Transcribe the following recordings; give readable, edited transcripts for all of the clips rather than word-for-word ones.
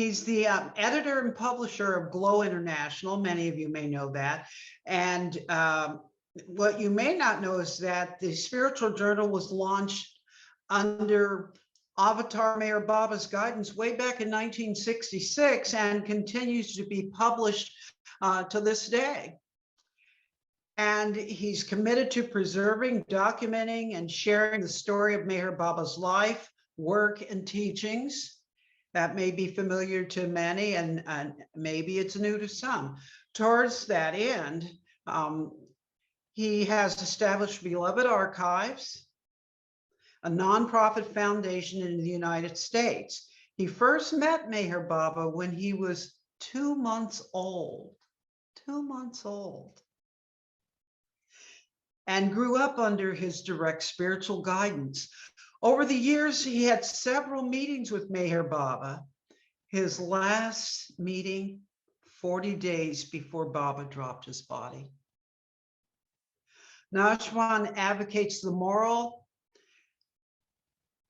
He's the editor and publisher of Glow International. Many of you may know that. And what you may not know is that the spiritual journal was launched under Avatar Meher Baba's guidance way back in 1966 and continues to be published to this day. And he's committed to preserving, documenting, and sharing the story of Meher Baba's life, work, and teachings. That may be familiar to many, and maybe it's new to some. Towards that end, he has established Beloved Archives, a nonprofit foundation in the United States. He first met Meher Baba when he was 2 months old, 2 months old, and grew up under his direct spiritual guidance. Over the years, he had several meetings with Meher Baba. His last meeting, 40 days before Baba dropped his body. Naosherwan advocates the moral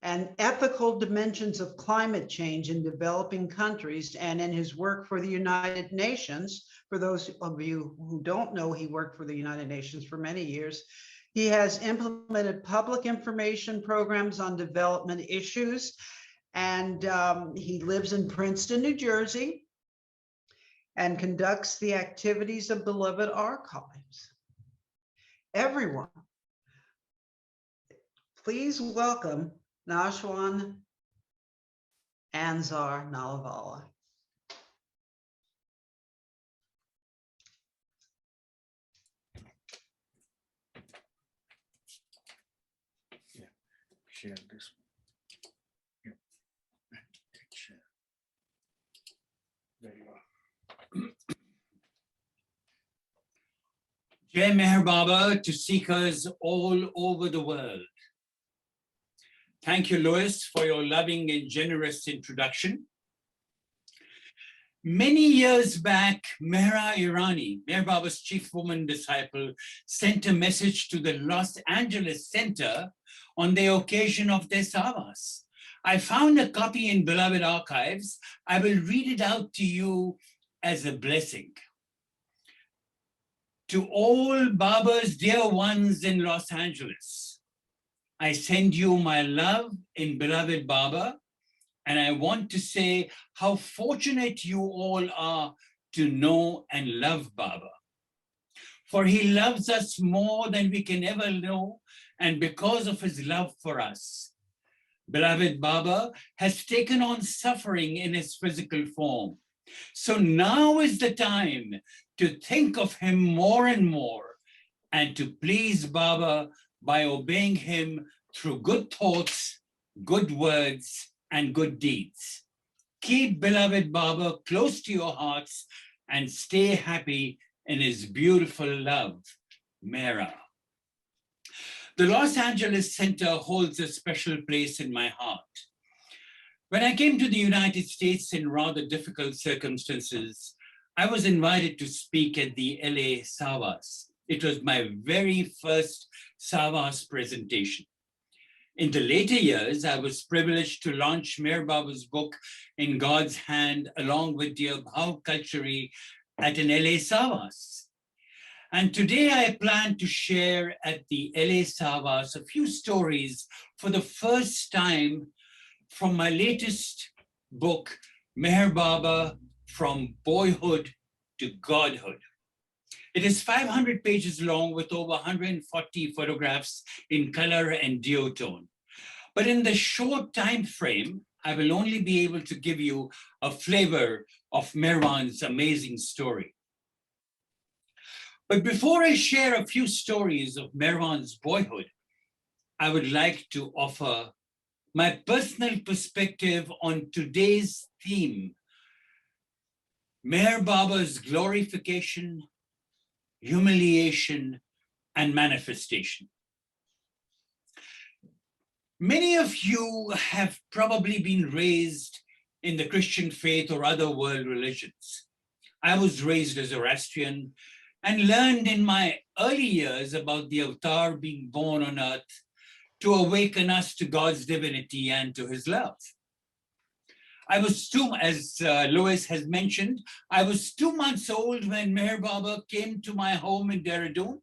and ethical dimensions of climate change in developing countries, and in his work for the United Nations. For those of you who don't know, he worked for the United Nations for many years. He has implemented public information programs on development issues, and he lives in Princeton, New Jersey, and conducts the activities of Beloved Archives. Everyone, please welcome Naosherwan Anzar Nalavala. Share this. Yeah. Share. There you are. Jai Meher Baba to seekers all over the world. Thank you, Louis, for your loving and generous introduction. Many years back, Mehra Irani, Meher Baba's chief woman disciple, sent a message to the Los Angeles Center on the occasion of their SAHAVAS. I found a copy in Beloved Archives. I will read it out to you as a blessing. To all Baba's dear ones in Los Angeles, I send you my love in Beloved Baba, and I want to say how fortunate you all are to know and love Baba. For he loves us more than we can ever know, and because of his love for us, Beloved Baba has taken on suffering in his physical form. So now is the time to think of him more and more, and to please Baba by obeying him through good thoughts, good words, and good deeds. Keep Beloved Baba close to your hearts and stay happy in his beautiful love, Mehra. The Los Angeles Center holds a special place in my heart. When I came to the United States in rather difficult circumstances, I was invited to speak at the LA SAHAVAS. It was my very first SAHAVAS presentation. In the later years, I was privileged to launch Meher Baba's book, In God's Hand, along with dear Bhav Kalchari at an LA SAHAVAS. And today I plan to share at the LA SAHAVAS a few stories for the first time from my latest book, Meher Baba, From Boyhood to Godhood. It is 500 pages long with over 140 photographs in color and duotone. But in the short time frame, I will only be able to give you a flavor of Meherwan's amazing story. But before I share a few stories of Meherwan's boyhood, I would like to offer my personal perspective on today's theme, Meher Baba's glorification, humiliation, and manifestation. Many of you have probably been raised in the Christian faith or other world religions. I was raised as a Zoroastrian and learned in my early years about the avatar being born on earth to awaken us to God's divinity and to his love. I was as Lois has mentioned, I was 2 months old when Meher Baba came to my home in Dehradun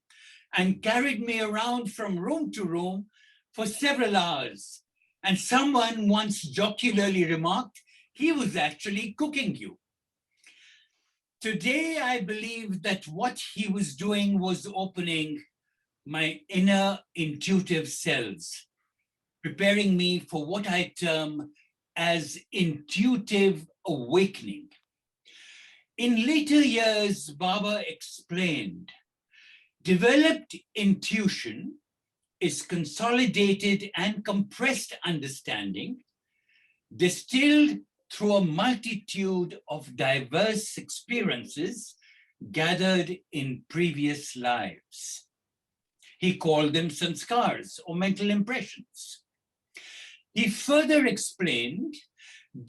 and carried me around from room to room for several hours. And someone once jocularly remarked, he was actually cooking you. Today, I believe that what he was doing was opening my inner intuitive cells, preparing me for what I term as intuitive awakening. In later years, Baba explained, developed intuition is consolidated and compressed understanding, distilled through a multitude of diverse experiences gathered in previous lives. He called them sanskars or mental impressions. He further explained,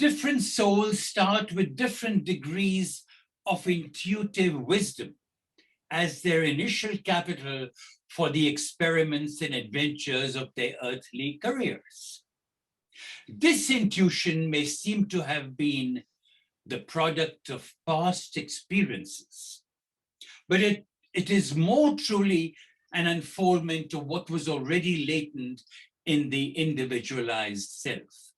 different souls start with different degrees of intuitive wisdom as their initial capital for the experiments and adventures of their earthly careers. This intuition may seem to have been the product of past experiences, but it is more truly an unfoldment of what was already latent in the individualized self.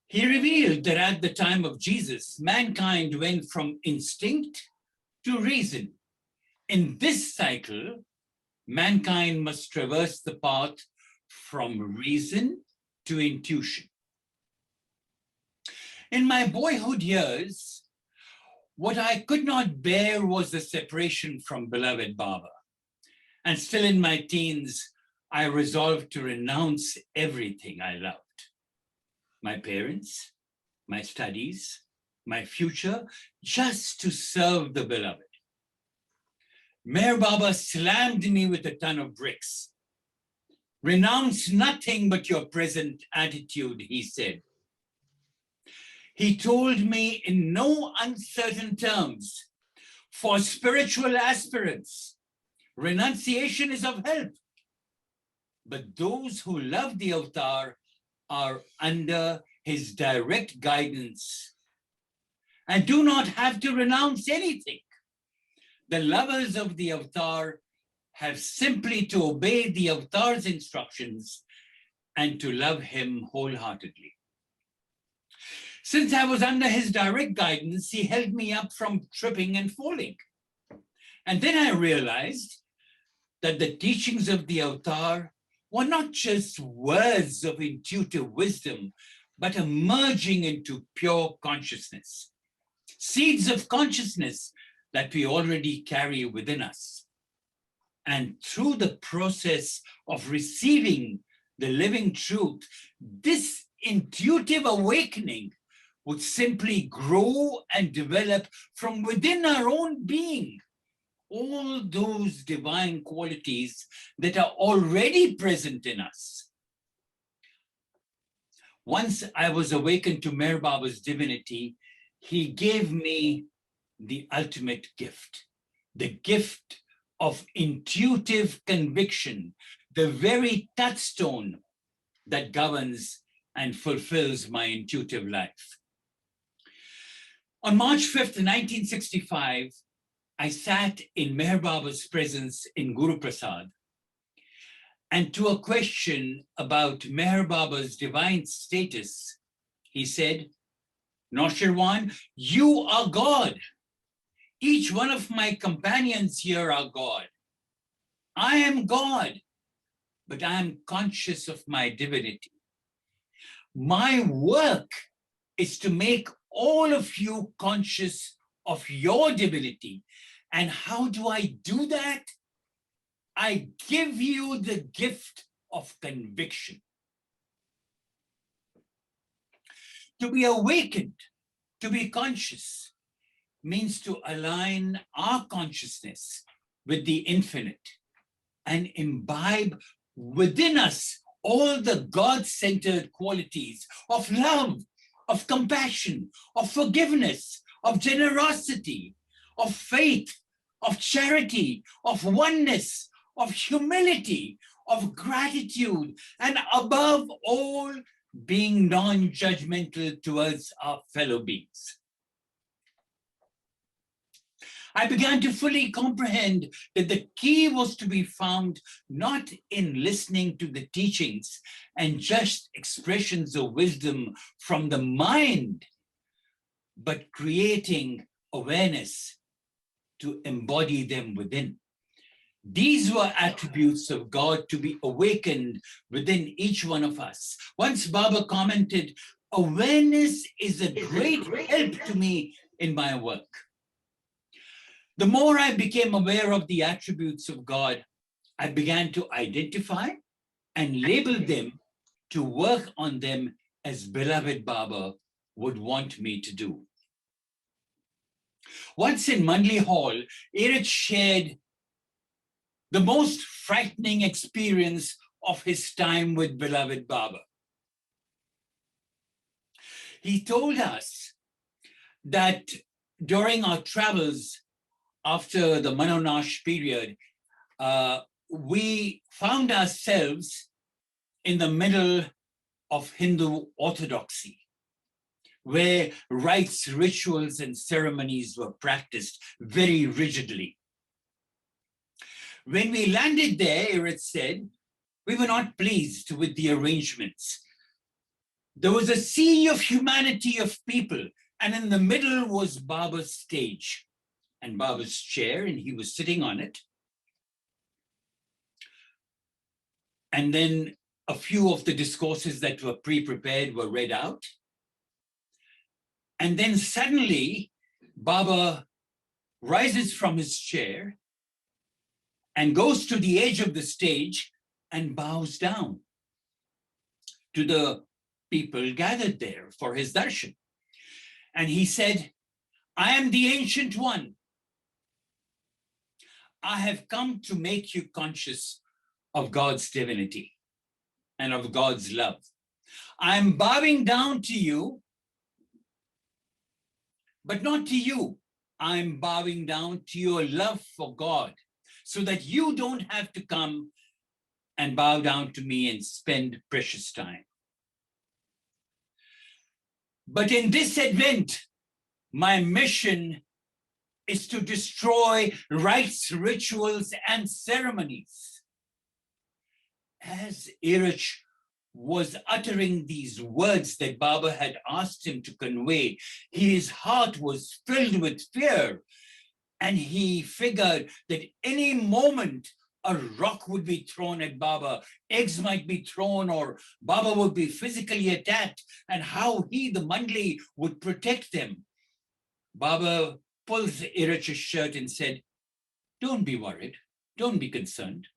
He revealed that at the time of Jesus, mankind went from instinct to reason. In this cycle, mankind must traverse the path from reason to intuition. In my boyhood years, what I could not bear was the separation from beloved Baba. And still in my teens, I resolved to renounce everything I loved. My parents, my studies, my future, just to serve the beloved. Meher Baba slammed me with a ton of bricks. Renounce nothing but your present attitude, he said. He told me in no uncertain terms, for spiritual aspirants, renunciation is of help. But those who love the avatar are under his direct guidance and do not have to renounce anything. The lovers of the avatar have simply to obey the avatar's instructions and to love him wholeheartedly. Since I was under his direct guidance, he held me up from tripping and falling. And then I realized that the teachings of the avatar were not just words of intuitive wisdom, but a merging into pure consciousness, seeds of consciousness that we already carry within us. And through the process of receiving the living truth, this intuitive awakening would simply grow and develop from within our own being. All those divine qualities that are already present in us. Once I was awakened to Meher Baba's divinity, he gave me the ultimate gift, the gift of intuitive conviction, the very touchstone that governs and fulfills my intuitive life. On March 5th, 1965, I sat in Meher Baba's presence in Guru Prasad, and to a question about Meher Baba's divine status, he said, Naosherwan, you are God. Each one of my companions here are God. I am God, but I am conscious of my divinity. My work is to make all of you conscious of your divinity. And how do I do that? I give you the gift of conviction. To be awakened, to be conscious, means to align our consciousness with the infinite and imbibe within us all the God-centered qualities of love, of compassion, of forgiveness, of generosity, of faith, of charity, of oneness, of humility, of gratitude, and above all, being non-judgmental towards our fellow beings. I began to fully comprehend that the key was to be found not in listening to the teachings and just expressions of wisdom from the mind, but creating awareness to embody them within. These were attributes of God to be awakened within each one of us. Once Baba commented, awareness is a great help to me in my work. The more I became aware of the attributes of God, I began to identify and label them to work on them as beloved Baba would want me to do. Once in Mandli Hall, Erich shared the most frightening experience of his time with beloved Baba. He told us that during our travels after the Manonash period, we found ourselves in the middle of Hindu orthodoxy, where rites, rituals, and ceremonies were practiced very rigidly. When we landed there, Erich said, we were not pleased with the arrangements. There was a sea of humanity of people, and in the middle was Baba's stage and Baba's chair, and he was sitting on it. And then a few of the discourses that were pre-prepared were read out. And then suddenly, Baba rises from his chair and goes to the edge of the stage and bows down to the people gathered there for his darshan. And he said, I am the Ancient One. I have come to make you conscious of God's divinity and of God's love. I'm bowing down to you, but not to you. I'm bowing down to your love for God, so that you don't have to come and bow down to me and spend precious time. But in this advent, my mission is to destroy rites, rituals, and ceremonies. As Erich was uttering these words that Baba had asked him to convey, his heart was filled with fear, and he figured that any moment a rock would be thrown at Baba, eggs might be thrown, or Baba would be physically attacked, and how he, the Mandli, would protect them. Baba pulls Erich's shirt and said, don't be worried, don't be concerned.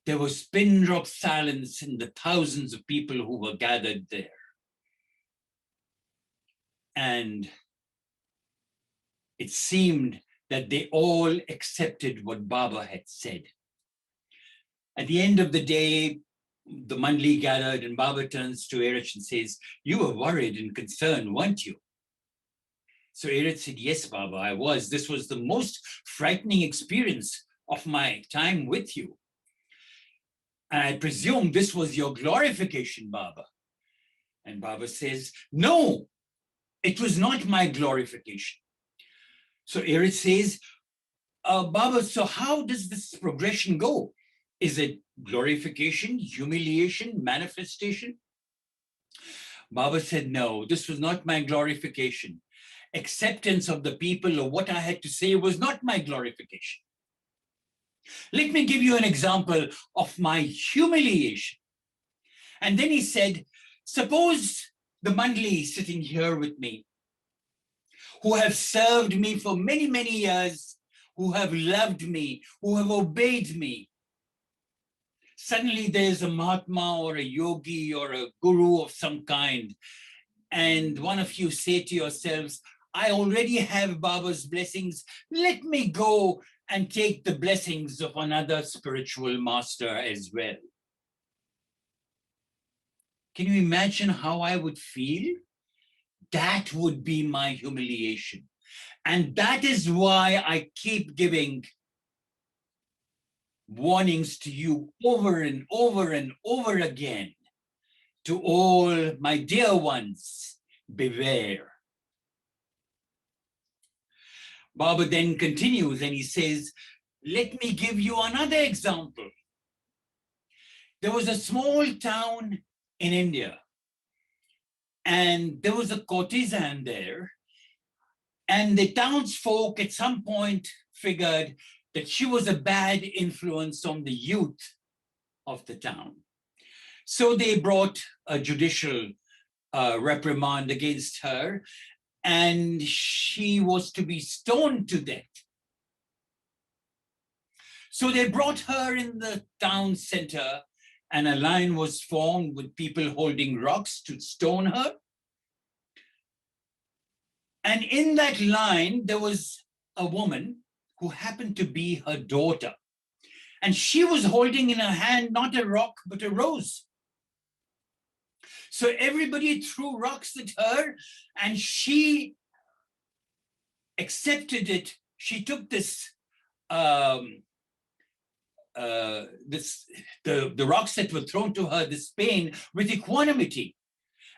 There was pin drop silence in the thousands of people who were gathered there. And it seemed that they all accepted what Baba had said. At the end of the day, the Mandli gathered and Baba turns to Erich and says, you were worried and concerned, weren't you? So Erich said, yes, Baba, I was. This was the most frightening experience of my time with you. And I presume this was your glorification, Baba. And Baba says, no, it was not my glorification. So Erich says, Baba, so how does this progression go? Is it glorification, humiliation, manifestation? Baba said, no, this was not my glorification. Acceptance of the people or what I had to say was not my glorification. Let me give you an example of my humiliation. And then he said, suppose the Mandli sitting here with me, who have served me for many, many years, who have loved me, who have obeyed me. Suddenly there's a Mahatma or a yogi or a guru of some kind, and one of you say to yourselves, I already have Baba's blessings, let me go and take the blessings of another spiritual master as well. Can you imagine how I would feel? That would be my humiliation. And that is why I keep giving warnings to you over and over and over again. To all my dear ones, beware. Baba then continues and he says, let me give you another example. There was a small town in India, and there was a courtesan there, and the townsfolk at some point figured that she was a bad influence on the youth of the town. So they brought a judicial reprimand against her, and she was to be stoned to death. So they brought her in the town center, and a line was formed with people holding rocks to stone her. And in that line, there was a woman who happened to be her daughter. And she was holding in her hand not a rock, but a rose. So everybody threw rocks at her, and she accepted it. She took this, the rocks that were thrown to her, this pain, with equanimity.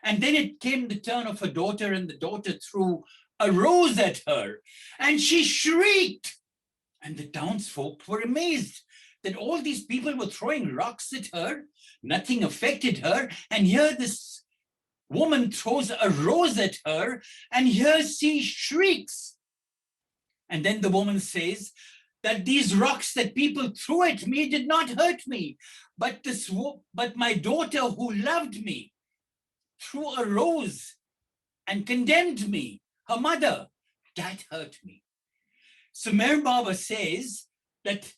And then it came the turn of her daughter, and the daughter threw a rose at her, and she shrieked. And the townsfolk were amazed that all these people were throwing rocks at her, nothing affected her, and here this woman throws a rose at her, and here she shrieks. And then the woman says that these rocks that people threw at me did not hurt me, but my daughter who loved me threw a rose and condemned me, her mother. That hurt me. So Meher Baba says that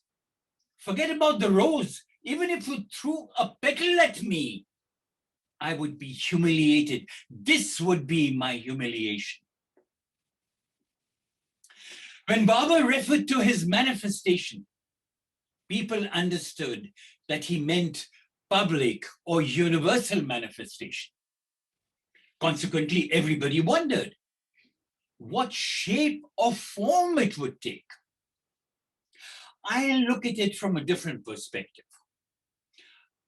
forget about the rose. Even if you threw a petal at me, I would be humiliated. This would be my humiliation. When Baba referred to his manifestation, people understood that he meant public or universal manifestation. Consequently, everybody wondered what shape or form it would take. I look at it from a different perspective.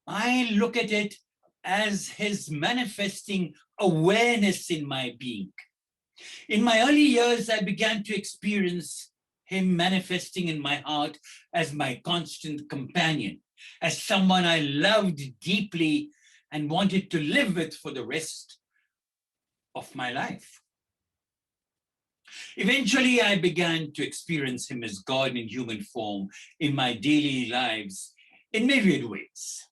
I look at it as his manifesting awareness in my being. In my early years, I began to experience him manifesting in my heart as my constant companion, as someone I loved deeply and wanted to live with for the rest of my life. Eventually, I began to experience him as God in human form in my daily lives in myriad ways.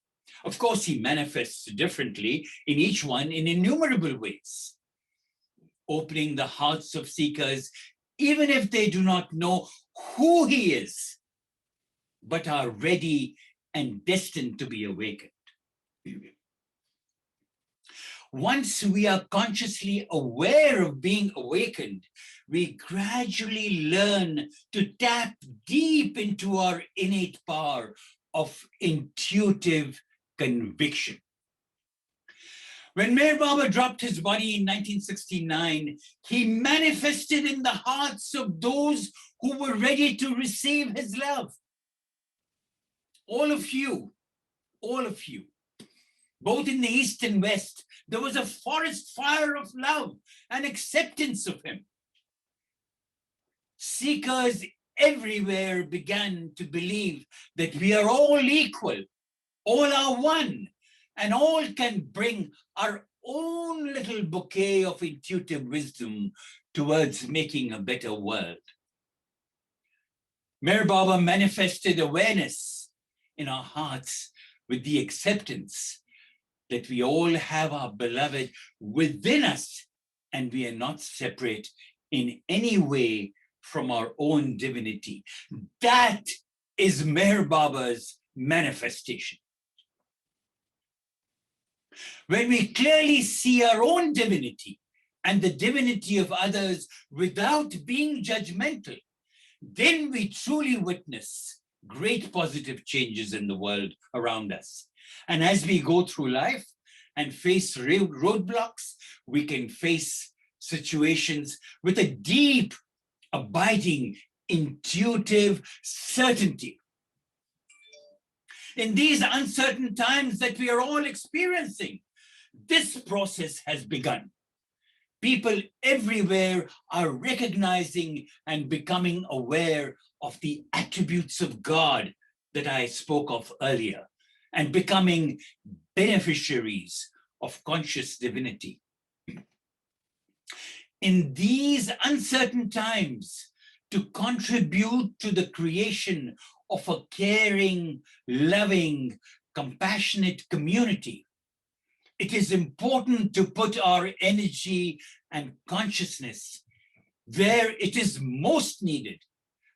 Of course, he manifests differently in each one in innumerable ways, opening the hearts of seekers, even if they do not know who he is, but are ready and destined to be awakened. Once we are consciously aware of being awakened, we gradually learn to tap deep into our innate power of intuitive conviction. When Meher Baba dropped his body in 1969, he manifested in the hearts of those who were ready to receive his love. All of you, both in the East and West, there was a forest fire of love and acceptance of him. Seekers everywhere began to believe that we are all equal, all are one, and all can bring our own little bouquet of intuitive wisdom towards making a better world. Meher Baba manifested awareness in our hearts with the acceptance that we all have our beloved within us, and we are not separate in any way from our own divinity. That is Meher Baba's manifestation. When we clearly see our own divinity and the divinity of others without being judgmental, then we truly witness great positive changes in the world around us. And as we go through life and face roadblocks, we can face situations with a deep, abiding, intuitive certainty In these uncertain times that we are all experiencing, this process has begun. People everywhere are recognizing and becoming aware of the attributes of God that I spoke of earlier, and becoming beneficiaries of conscious divinity. In these uncertain times, to contribute to the creation of a caring, loving, compassionate community, it is important to put our energy and consciousness where it is most needed,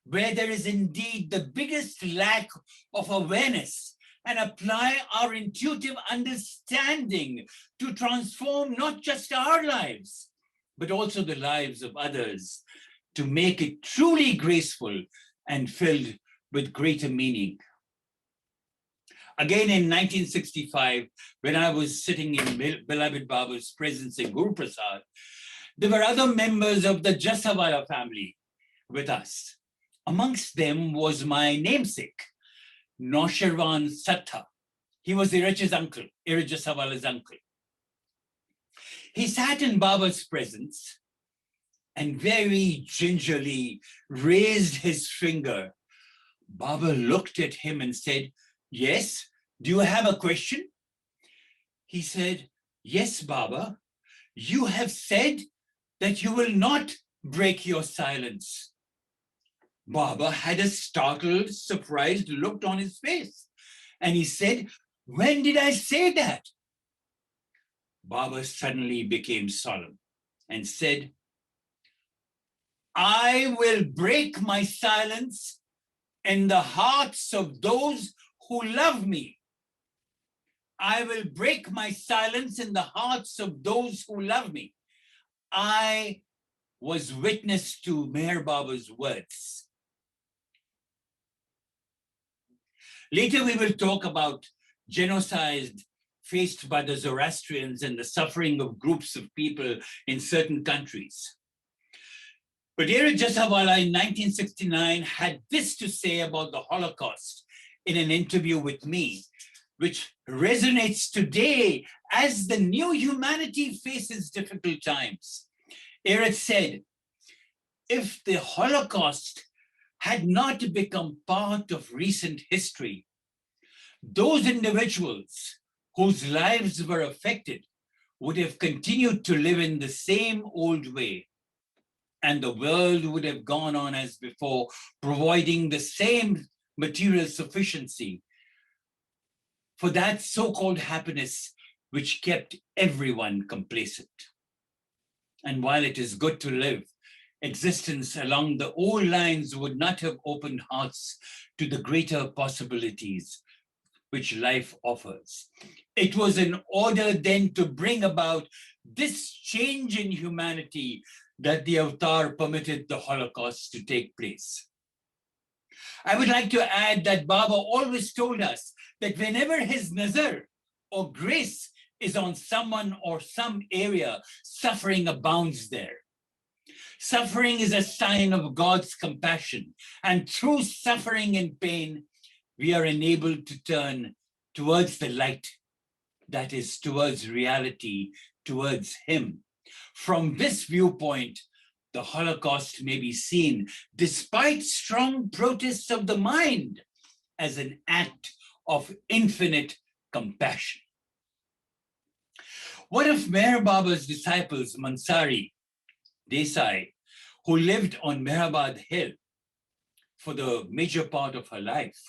where there is indeed the biggest lack of awareness, and apply our intuitive understanding to transform not just our lives, but also the lives of others, to make it truly graceful and filled with greater meaning. Again, in 1965, when I was sitting in beloved Baba's presence in Guru Prasad, there were other members of the Jasawala family with us. Amongst them was my namesake, Naosherwan Anzar. He was Iraj's uncle, Iraj Jasawala's uncle. He sat in Baba's presence and very gingerly raised his finger. Baba looked at him and said, "Yes, do you have a question?" He said, "Yes, Baba, you have said that you will not break your silence." Baba had a startled, surprised look on his face, and he said, "When did I say that?" Baba suddenly became solemn and said, "I will break my silence in the hearts of those who love me. I will break my silence in the hearts of those who love me." I was witness to Meher Baba's words. Later, we will talk about genocide faced by the Zoroastrians and the suffering of groups of people in certain countries. But Iraj Jasawala in 1969 had this to say about the Holocaust in an interview with me, which resonates today as the new humanity faces difficult times. Iraj said, "If the Holocaust had not become part of recent history, those individuals whose lives were affected would have continued to live in the same old way, and the world would have gone on as before, providing the same material sufficiency for that so-called happiness which kept everyone complacent. And while it is good to live, existence along the old lines would not have opened hearts to the greater possibilities which life offers. It was in order then to bring about this change in humanity that the avatar permitted the Holocaust to take place. I would like to add that Baba always told us that whenever his nazar or grace is on someone or some area, suffering abounds there. Suffering is a sign of God's compassion, and through suffering and pain, we are enabled to turn towards the light, that is, towards reality, towards Him. From this viewpoint, the Holocaust may be seen, despite strong protests of the mind, as an act of infinite compassion. One of Meher Baba's disciples, Mansari Desai, who lived on Mehrabad Hill for the major part of her life,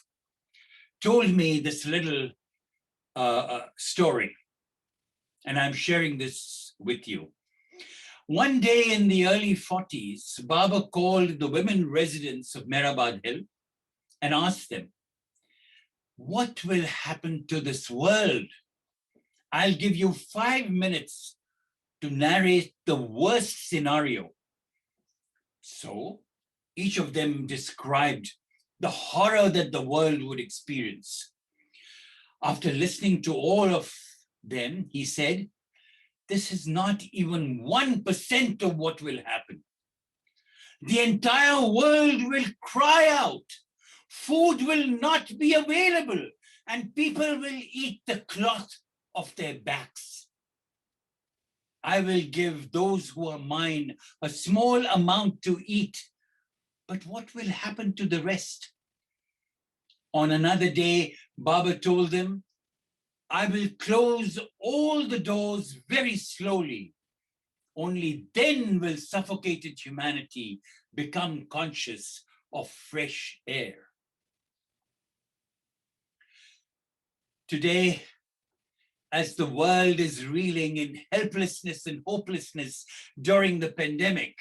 told me this little story, and I'm sharing this with you. One day in the early 40s, Baba called the women residents of Mehrabad Hill and asked them, "What will happen to this world? I'll give you 5 minutes to narrate the worst scenario." So each of them described the horror that the world would experience. After listening to all of them, he said, "This is not even 1% of what will happen. The entire world will cry out. Food will not be available, and people will eat the cloth of their backs. I will give those who are mine a small amount to eat, but what will happen to the rest? On another day, Baba told them, I will close all the doors very slowly. Only then will suffocated humanity become conscious of fresh air. Today, as the world is reeling in helplessness and hopelessness during the pandemic,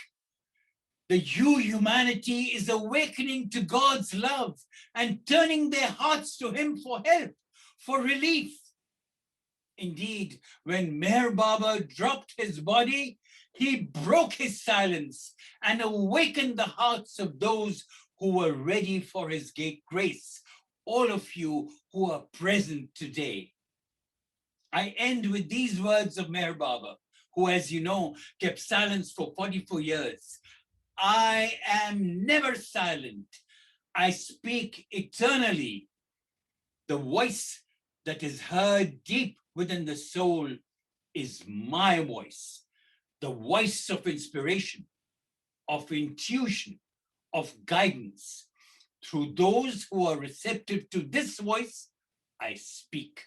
the humanity is awakening to God's love and turning their hearts to Him for help, for relief. Indeed, when Meher Baba dropped his body, he broke his silence and awakened the hearts of those who were ready for his grace, all of you who are present today. I end with these words of Meher Baba, who, as you know, kept silence for 44 years. I am never silent. I speak eternally. The voice that is heard deep within the soul is my voice, the voice of inspiration, of intuition, of guidance. Through those who are receptive to this voice, I speak.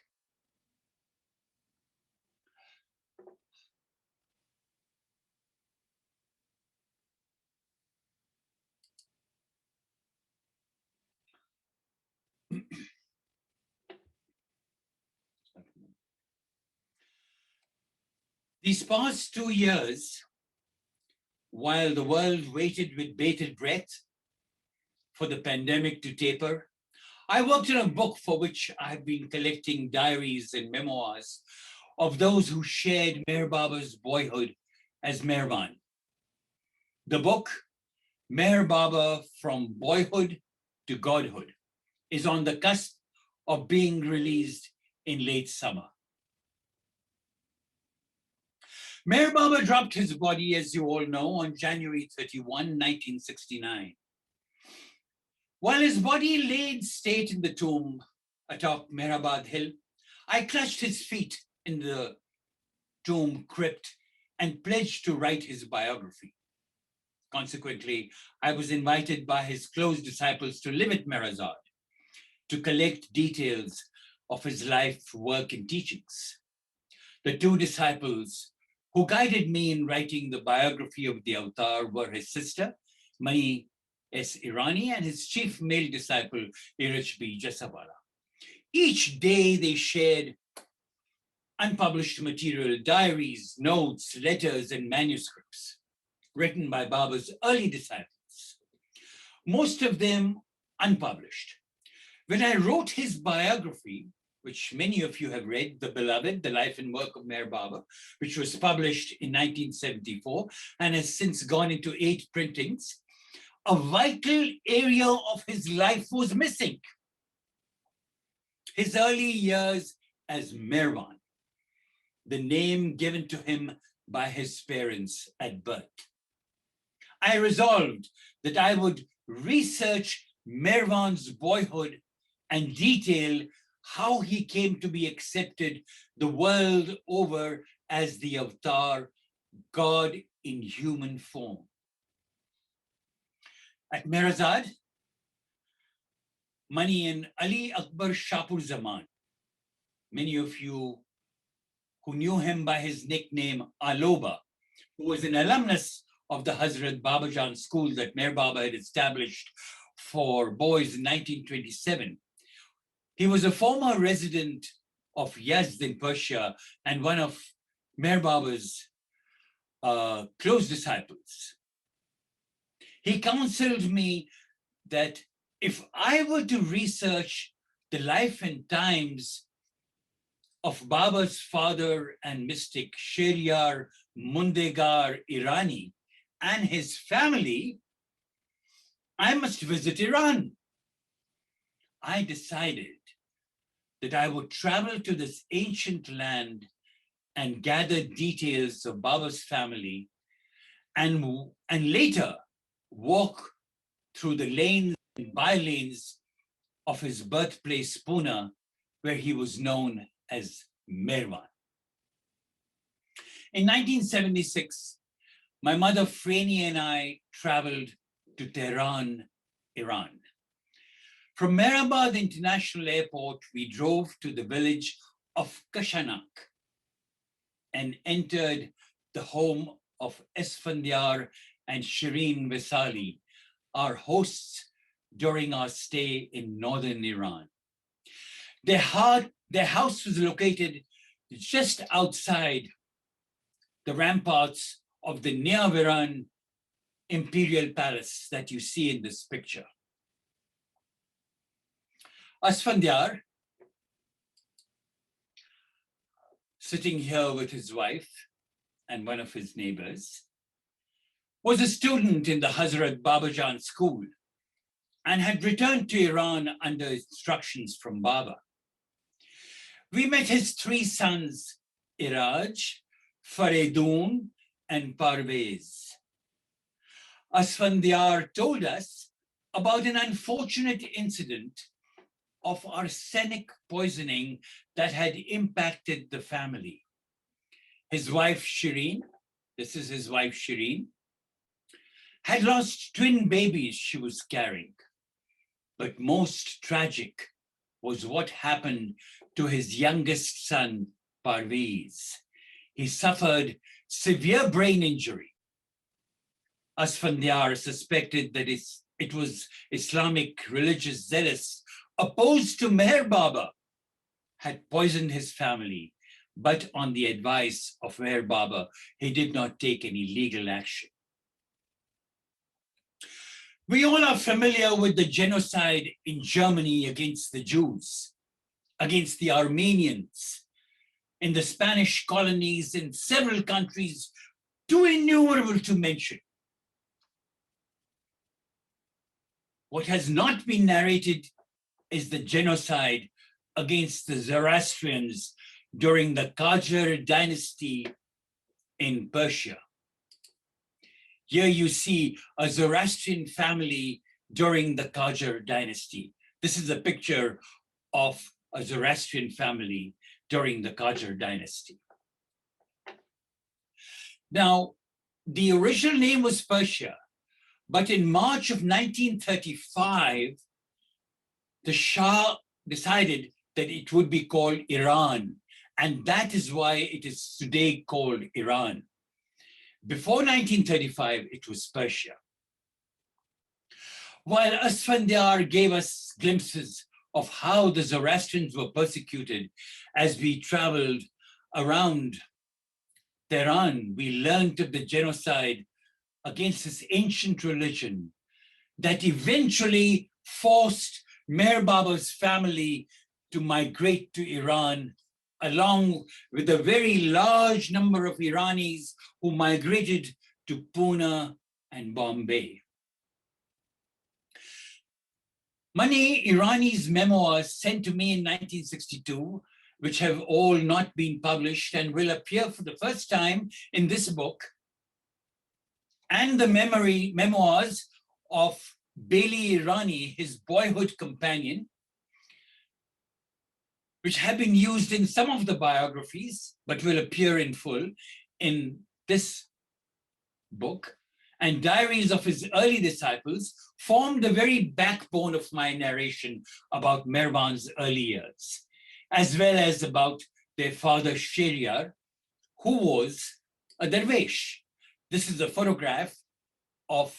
These past 2 years, while the world waited with bated breath for the pandemic to taper, I worked on a book for which I've been collecting diaries and memoirs of those who shared Meher Baba's boyhood as Mehraban. The book, Meher Baba From Boyhood to Godhood, is on the cusp of being released in late summer. Meher Baba dropped his body, as you all know, on January 31, 1969. While his body lay in state in the tomb atop Mehrabad Hill, I clutched his feet in the tomb crypt and pledged to write his biography. Consequently, I was invited by his close disciples to live at Merazad to collect details of his life, work, and teachings. The two disciples who guided me in writing the biography of the avatar were his sister, Mani S. Irani, and his chief male disciple, Iraj B. Jasawala. Each day they shared unpublished material, diaries, notes, letters, and manuscripts written by Baba's early disciples, most of them unpublished. When I wrote his biography, which many of you have read, The Beloved, The Life and Work of Meher Baba, which was published in 1974 and has since gone into 8 printings, a vital area of his life was missing. His early years as Mehraban, the name given to him by his parents at birth. I resolved that I would research Mehraban's boyhood and detail how he came to be accepted the world over as the avatar, God in human form. At Merazad, Mani and Ali Akbar Shapur Zaman, many of you who knew him by his nickname Aloba, who was an alumnus of the Hazrat Babajan school that Meher Baba had established for boys in 1927. He was a former resident of Yazd in Persia and one of Meher Baba's close disciples. He counseled me that if I were to research the life and times of Baba's father and mystic Sheriyar Mundegar Irani and his family, I must visit Iran. I decided that I would travel to this ancient land and gather details of Baba's family and later walk through the lanes and by lanes of his birthplace, Pune, where he was known as Meherban. In 1976, my mother Franny and I traveled to Tehran, Iran. From Mehrabad International Airport, we drove to the village of Kashanak and entered the home of Esfandiar and Shireen Vesali, our hosts during our stay in northern Iran. Their house was located just outside the ramparts of the Naosherwan Imperial Palace that you see in this picture. Esfandiar, sitting here with his wife and one of his neighbors, was a student in the Hazrat Babajan school and had returned to Iran under instructions from Baba. We met his three sons, Iraj, Faridun, and Parvez. Esfandiar told us about an unfortunate incident of arsenic poisoning that had impacted the family. His wife Shireen, this is his wife Shireen, had lost twin babies she was carrying. But most tragic was what happened to his youngest son, Parvez. He suffered severe brain injury. Esfandiar suspected that it was Islamic religious zealots opposed to Meher Baba had poisoned his family, but on the advice of Meher Baba, he did not take any legal action. We all are familiar with the genocide in Germany against the Jews, against the Armenians, in the Spanish colonies, in several countries, too innumerable to mention. What has not been narrated is the genocide against the Zoroastrians during the Qajar dynasty in Persia. Here you see a Zoroastrian family during the Qajar dynasty. This is a picture of a Zoroastrian family during the Qajar dynasty. Now, the original name was Persia, but in March of 1935, the Shah decided that it would be called Iran, and that is why it is today called Iran. Before 1935, it was Persia. While Esfandiar gave us glimpses of how the Zoroastrians were persecuted as we traveled around Tehran, we learned of the genocide against this ancient religion that eventually forced Meher Baba's family to migrate to Iran, along with a very large number of Iranis who migrated to Pune and Bombay. Many Irani's memoirs sent to me in 1962, which have all not been published and will appear for the first time in this book, and the memoirs of Beli Irani, his boyhood companion, which have been used in some of the biographies, but will appear in full in this book, and diaries of his early disciples, formed the very backbone of my narration about Meherban's early years, as well as about their father Shehryar, who was a dervish. This is a photograph of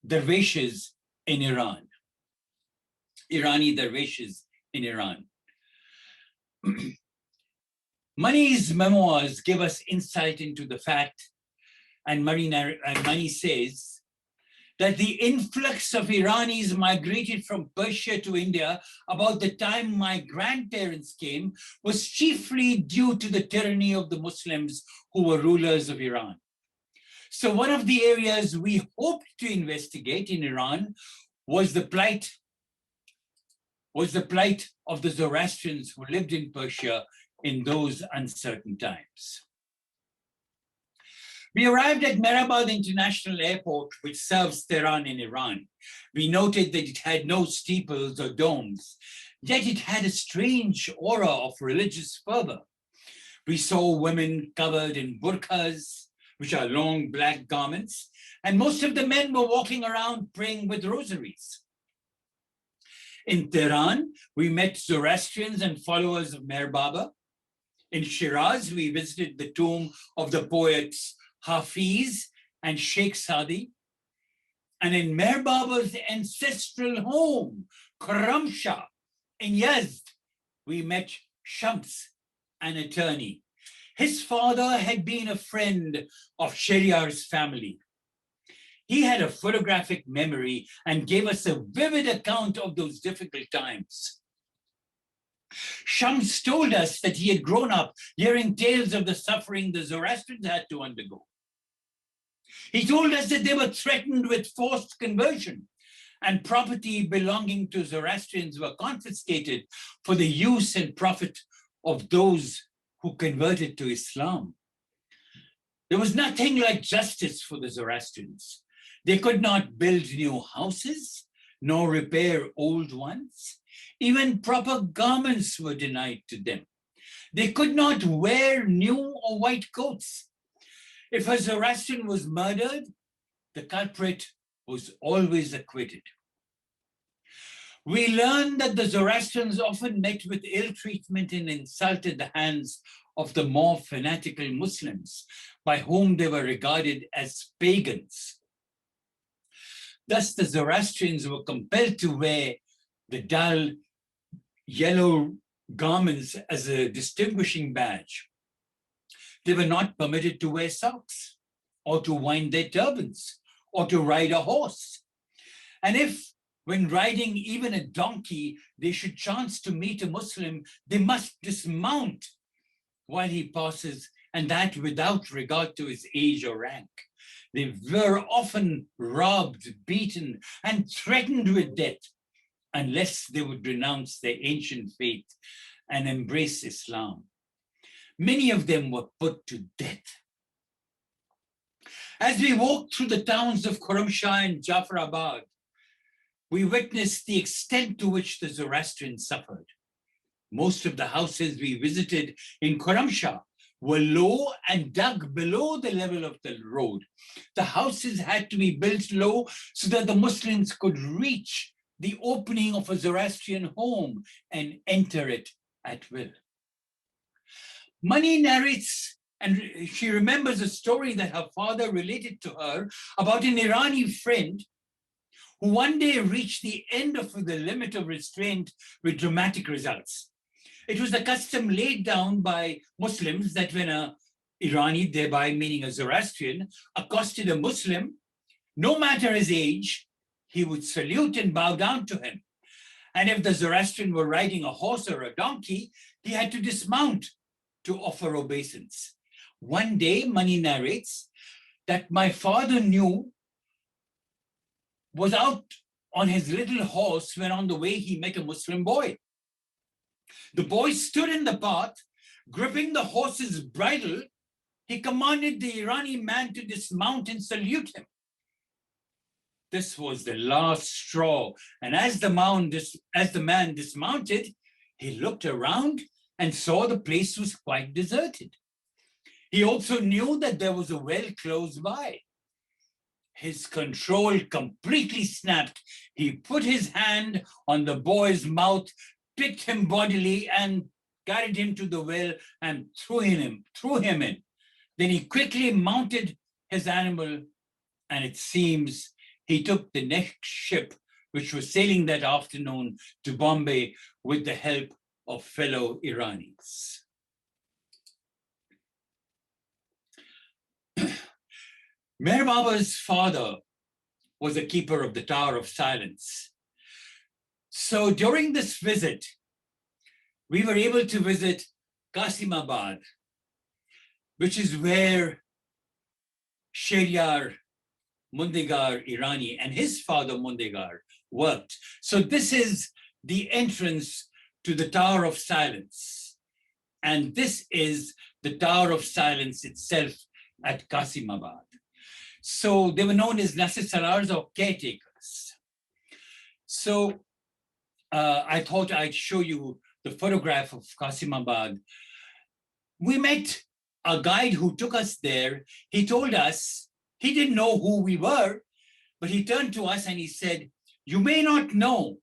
dervishes in Iran, Irani dervishes in Iran. Mani's memoirs give us insight into the fact, and Mani says, that the influx of Iranis migrated from Persia to India about the time my grandparents came was chiefly due to the tyranny of the Muslims who were rulers of Iran. So one of the areas we hoped to investigate in Iran was the plight of the Zoroastrians who lived in Persia in those uncertain times. We arrived at Mehrabad International Airport, which serves Tehran in Iran. We noted that it had no steeples or domes. Yet it had a strange aura of religious fervor. We saw women covered in burqas, which are long black garments, and most of the men were walking around praying with rosaries. In Tehran, we met Zoroastrians and followers of Meher Baba. In Shiraz, we visited the tomb of the poets Hafiz and Sheikh Sadi. And in Meher Baba's ancestral home, Khurramshahr, in Yazd, we met Shams, an attorney. His father had been a friend of Shahryar's family. He had a photographic memory and gave us a vivid account of those difficult times. Shams told us that he had grown up hearing tales of the suffering the Zoroastrians had to undergo. He told us that they were threatened with forced conversion, and property belonging to Zoroastrians were confiscated for the use and profit of those who converted to Islam. There was nothing like justice for the Zoroastrians. They could not build new houses, nor repair old ones. Even proper garments were denied to them. They could not wear new or white coats. If a Zoroastrian was murdered, the culprit was always acquitted. We learned that the Zoroastrians often met with ill treatment and insulted the hands of the more fanatical Muslims, by whom they were regarded as pagans. Thus, the Zoroastrians were compelled to wear the dull yellow garments as a distinguishing badge. They were not permitted to wear socks, or to wind their turbans, or to ride a horse. And if, when riding even a donkey, they should chance to meet a Muslim, they must dismount while he passes, and that without regard to his age or rank. They were often robbed, beaten, and threatened with death unless they would renounce their ancient faith and embrace Islam. Many of them were put to death. As we walked through the towns of Khurramshahr and Jafarabad, we witnessed the extent to which the Zoroastrians suffered. Most of the houses we visited in Khurramshahr were low and dug below the level of the road. The houses had to be built low so that the Muslims could reach the opening of a Zoroastrian home and enter it at will. Mani narrates, and she remembers a story that her father related to her about an Irani friend who one day reached the end of the limit of restraint with dramatic results. It was the custom laid down by Muslims that when an Irani, thereby meaning a Zoroastrian, accosted a Muslim, no matter his age, he would salute and bow down to him. And if the Zoroastrian were riding a horse or a donkey, he had to dismount to offer obeisance. One day, Mani narrates that my father was out on his little horse when on the way he met a Muslim boy. The boy stood in the path, gripping the horse's bridle. He commanded the Irani man to dismount and salute him. This was the last straw. And as the man dismounted, he looked around and saw the place was quite deserted. He also knew that there was a well close by. His control completely snapped. He put his hand on the boy's mouth, picked him bodily, and carried him to the well and threw him in. Then he quickly mounted his animal, and it seems he took the next ship, which was sailing that afternoon to Bombay with the help of fellow Iranis. Meher Baba's father was a keeper of the Tower of Silence. So during this visit, we were able to visit Qasimabad, which is where Shahriyar Mundegar Irani and his father Mundegar worked. So this is the entrance to the Tower of Silence. And this is the Tower of Silence itself at Qasimabad. So they were known as Nasir Salars or caretakers. So I thought I'd show you the photograph of Qasimabad. We met a guide who took us there. He told us, he didn't know who we were, but he turned to us and he said, "You may not know,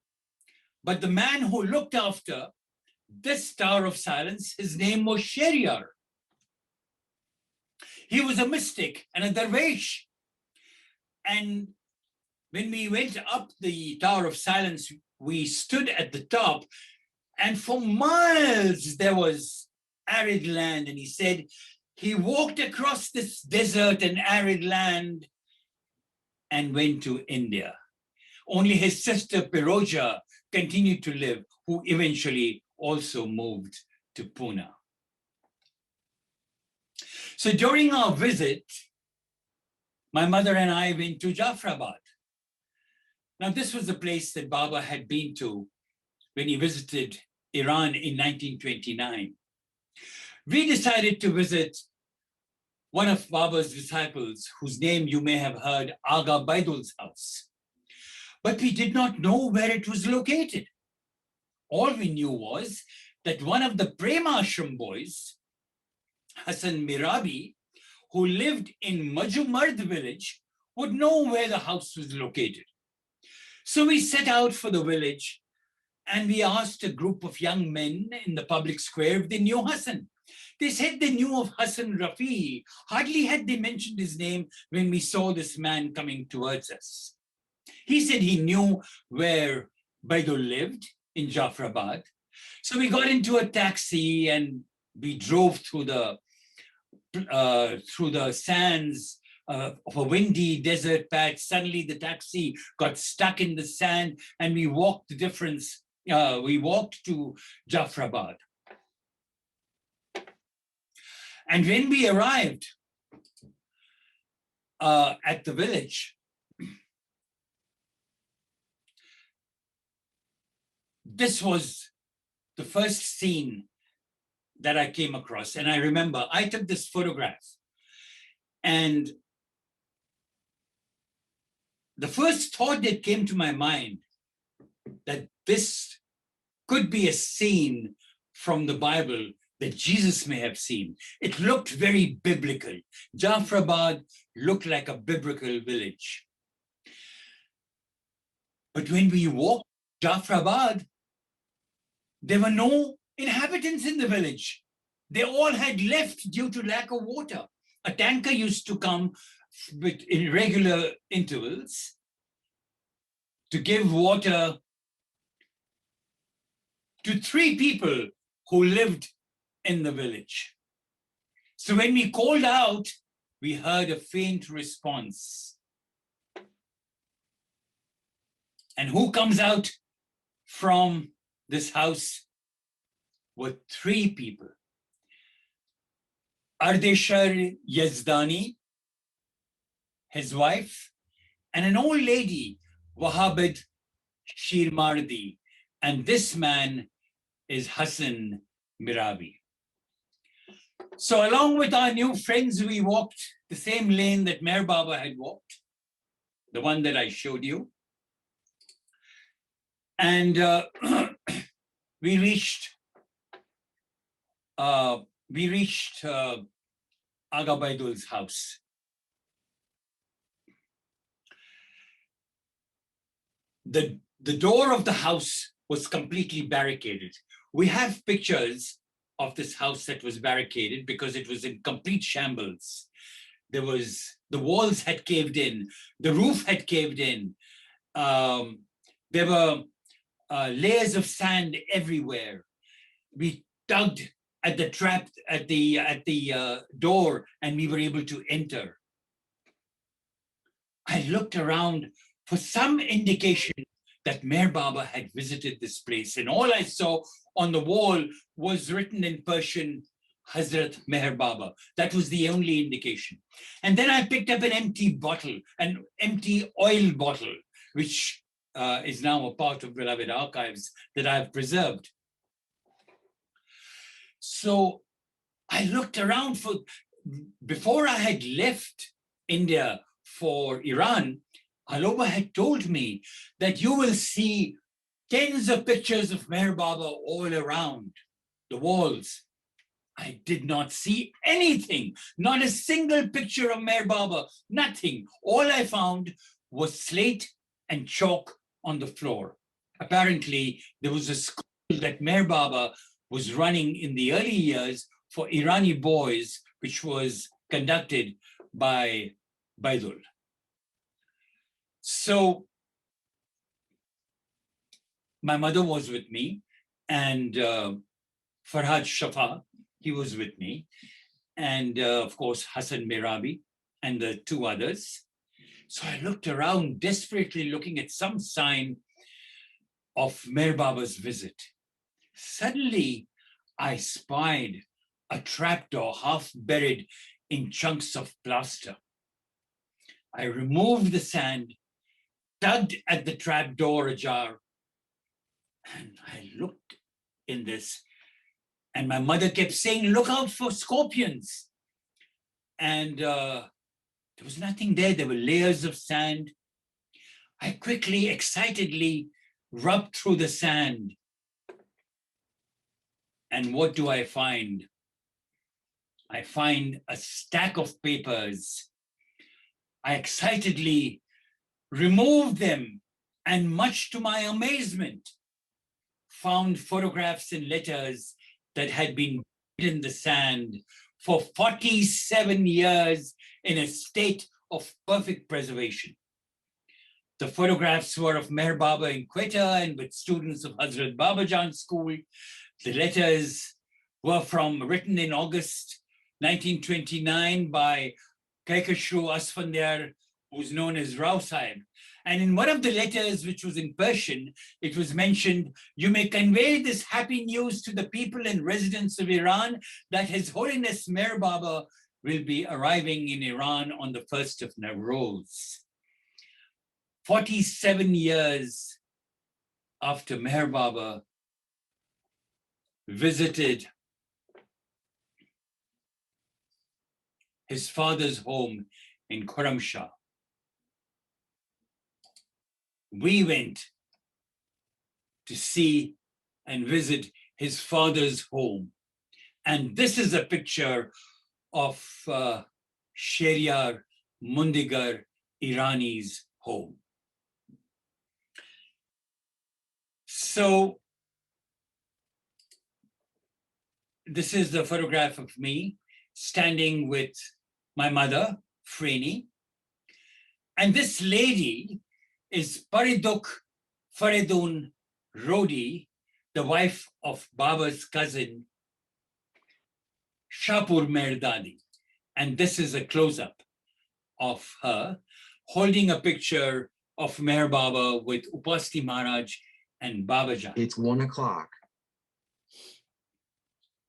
but the man who looked after this Tower of Silence, his name was Sheriar. He was a mystic and a darwish. And when we went up the Tower of Silence, we stood at the top, and for miles there was arid land." And he said he walked across this desert and arid land and went to India. Only his sister Piroja continued to live, who eventually also moved to Pune. So during our visit, my mother and I went to Jafrabad. Now, this was the place that Baba had been to when he visited Iran in 1929. We decided to visit one of Baba's disciples, whose name you may have heard, Aga Baidul's house. But we did not know where it was located. All we knew was that one of the Prema Ashram boys, Hassan Mirabi, who lived in Majumard village, would know where the house was located. So we set out for the village and we asked a group of young men in the public square if they knew Hassan. They said they knew of Hassan Rafi. Hardly had they mentioned his name when we saw this man coming towards us. He said he knew where Baidul lived in Jafrabad. So we got into a taxi and we drove through the sands of a windy desert patch. Suddenly the taxi got stuck in the sand and we walked the difference. We walked to Jafrabad. And when we arrived at the village, this was the first scene that I came across. And I remember I took this photograph, and the first thought that came to my mind that this could be a scene from the Bible that Jesus may have seen. It looked very biblical. Jafrabad looked like a biblical village. But when we walked Jafrabad, there were no inhabitants in the village. They all had left due to lack of water. A tanker used to come with irregular intervals to give water to 3 people who lived in the village. So when we called out, we heard a faint response. And who comes out from this house were 3 people. Ardeshar Yazdani, his wife, and an old lady, Wahabid Shirmardi. And this man is Hassan Mirabi. So along with our new friends, we walked the same lane that Meher Baba had walked, the one that I showed you. And we reached Aga Baidul's house. The door of the house was completely barricaded. We have pictures of this house that was barricaded because it was in complete shambles. The walls had caved in, the roof had caved in. There were layers of sand everywhere. We tugged at the trap at the door, and we were able to enter. I looked around for some indication that Meher Baba had visited this place, and all I saw on the wall was written in Persian, Hazrat Meher Baba. That was the only indication. And then I picked up an empty bottle, an empty oil bottle, which is now a part of beloved archives that I've preserved. So I looked around before I had left India for Iran, Aloba had told me that you will see tens of pictures of Meher Baba all around the walls. I did not see anything, not a single picture of Meher Baba, nothing. All I found was slate and chalk on the floor. Apparently, there was a school that Meher Baba was running in the early years for Irani boys, which was conducted by Baidul. So my mother was with me, and Farhad Shafa, he was with me, and of course Hassan Mirabi and the two others. So I looked around, desperately looking at some sign of Meher Baba's visit. Suddenly, I spied a trapdoor half buried in chunks of plaster. I removed the sand, tugged at the trapdoor ajar, and I looked in this. And my mother kept saying, "Look out for scorpions." And there was nothing there. There were layers of sand. I quickly, excitedly rubbed through the sand. And what do I find? I find a stack of papers. I excitedly removed them, and much to my amazement, found photographs and letters that had been buried in the sand for 47 years in a state of perfect preservation. The photographs were of Meher Baba in Quetta and with students of Hazrat Babajan School. The letters were written in August 1929 by Kaikashru Asfandyar, who's known as Rao Sahib. And in one of the letters, which was in Persian, it was mentioned, "You may convey this happy news to the people and residents of Iran that His Holiness Meher Baba will be arriving in Iran on the 1st of Nowruz." 47 years after Meher Baba visited his father's home in Khurramshah, we went to see and visit his father's home. And this is a picture of Shehryar Mundigar Irani's home. So this is the photograph of me standing with my mother, Freni. And this lady is Pariduk Faridun Rodi, the wife of Baba's cousin, Shapur Merdadi. And this is a close-up of her holding a picture of Meher Baba with Upasti Maharaj and Babajan. It's 1 o'clock.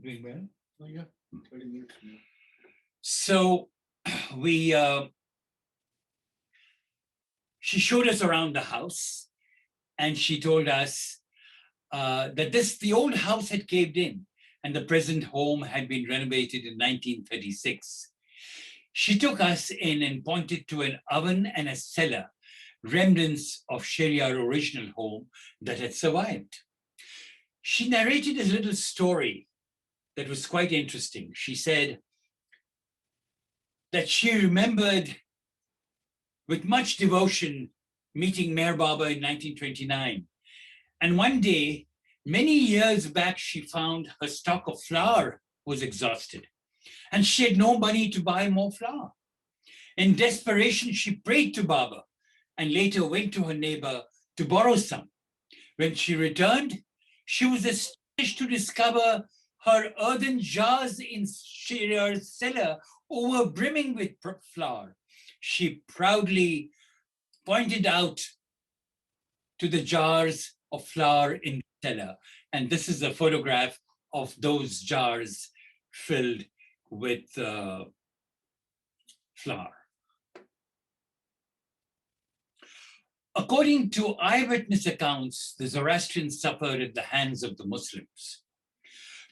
Doing well? Oh, yeah, 30 minutes. Yeah. So she showed us around the house, and she told us that the old house had caved in and the present home had been renovated in 1936. She took us in and pointed to an oven and a cellar, remnants of Shehryar's original home that had survived. She narrated a little story that was quite interesting. She said that she remembered with much devotion meeting Meher Baba in 1929. And one day, many years back, she found her stock of flour was exhausted and she had no money to buy more flour. In desperation, she prayed to Baba and later went to her neighbor to borrow some. When she returned, she was astonished to discover her earthen jars in Shehryar's cellar over brimming with flour. She proudly pointed out to the jars of flour in the cellar. And this is a photograph of those jars filled with flour. According to eyewitness accounts, the Zoroastrians suffered at the hands of the Muslims.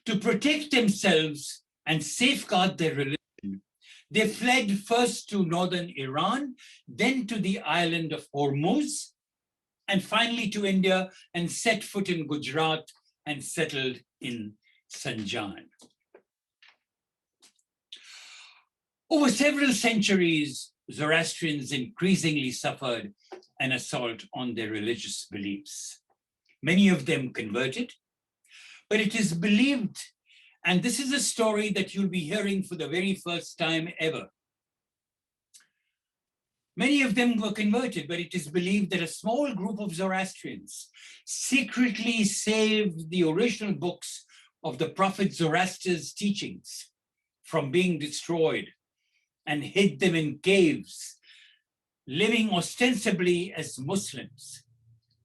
To protect themselves and safeguard their religion, they fled first to northern Iran, then to the island of Hormuz, and finally to India and set foot in Gujarat and settled in Sanjan. Over several centuries, Zoroastrians increasingly suffered an assault on their religious beliefs. Many of them converted, but it is believed, and this is a story that you'll be hearing for the very first time ever. Many of them were converted, but it is believed that a small group of Zoroastrians secretly saved the original books of the prophet Zoroaster's teachings from being destroyed and hid them in caves, living ostensibly as Muslims,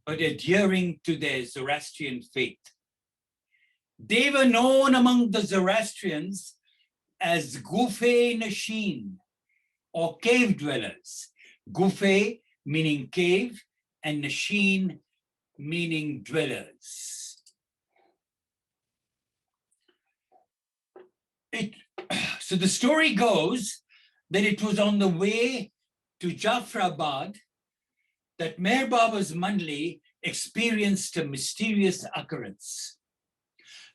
but adhering to their Zoroastrian faith. They were known among the Zoroastrians as Gufe Nashin, or cave dwellers. Gufe meaning cave, and Nashin meaning dwellers. So the story goes that it was on the way to Jafrabad that Meher Baba's Mandli experienced a mysterious occurrence.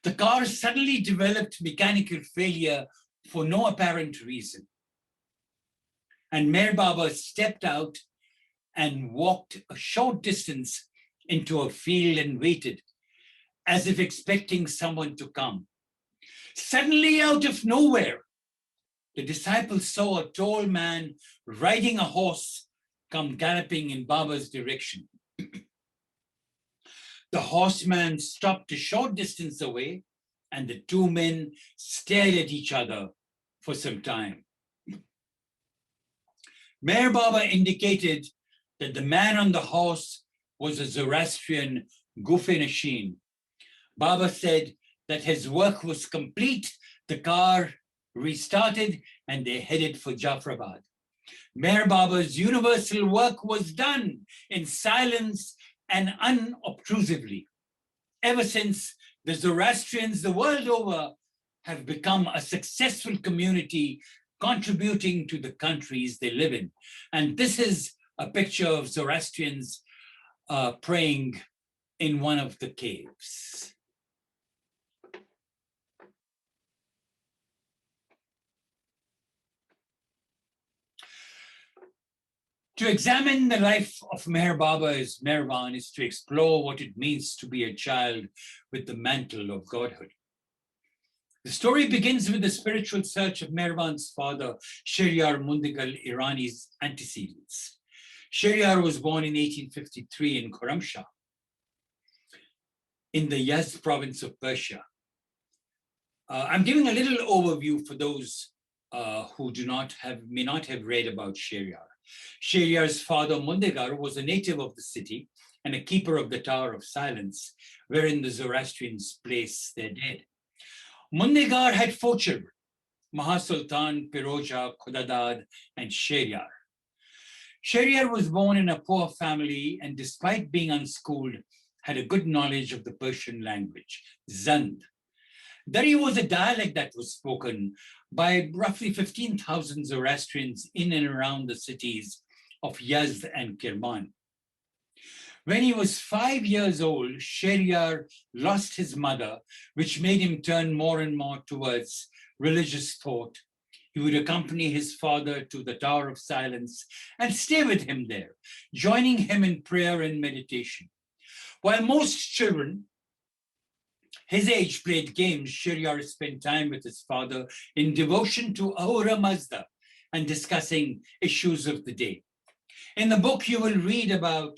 The car suddenly developed mechanical failure for no apparent reason. And Meher Baba stepped out and walked a short distance into a field and waited, as if expecting someone to come. Suddenly, out of nowhere, the disciples saw a tall man riding a horse come galloping in Baba's direction. The horseman stopped a short distance away, and the two men stared at each other for some time. Meher Baba indicated that the man on the horse was a Zoroastrian Gufe Nashin. Baba said that his work was complete, the car restarted, and they headed for Jafrabad. Meher Baba's universal work was done in silence and unobtrusively. Ever since, the Zoroastrians the world over have become a successful community contributing to the countries they live in. And this is a picture of Zoroastrians praying in one of the caves. To examine the life of Meher Baba's Meherban is to explore what it means to be a child with the mantle of godhood. The story begins with the spiritual search of Meherban's father, Shehryar Mundigal Irani's antecedents. Shehryar was born in 1853 in Khorramshahr, in the Yazd province of Persia. I'm giving a little overview for those who may not have read about Shehryar. Shehyar's father, Mundigar, was a native of the city and a keeper of the Tower of Silence, wherein the Zoroastrians place their dead. Mundigar had 4 children, Mahasultan, Piroja, Khudadad, and Shehryar. Shehryar was born in a poor family and, despite being unschooled, had a good knowledge of the Persian language, Zand. Dari was a dialect that was spoken by roughly 15,000 Zoroastrians in and around the cities of Yazd and Kirman. When he was 5 years old, Shehryar lost his mother, which made him turn more and more towards religious thought. He would accompany his father to the Tower of Silence and stay with him there, joining him in prayer and meditation. While most children his age played games, Shehryar spent time with his father in devotion to Ahura Mazda and discussing issues of the day. In the book, you will read about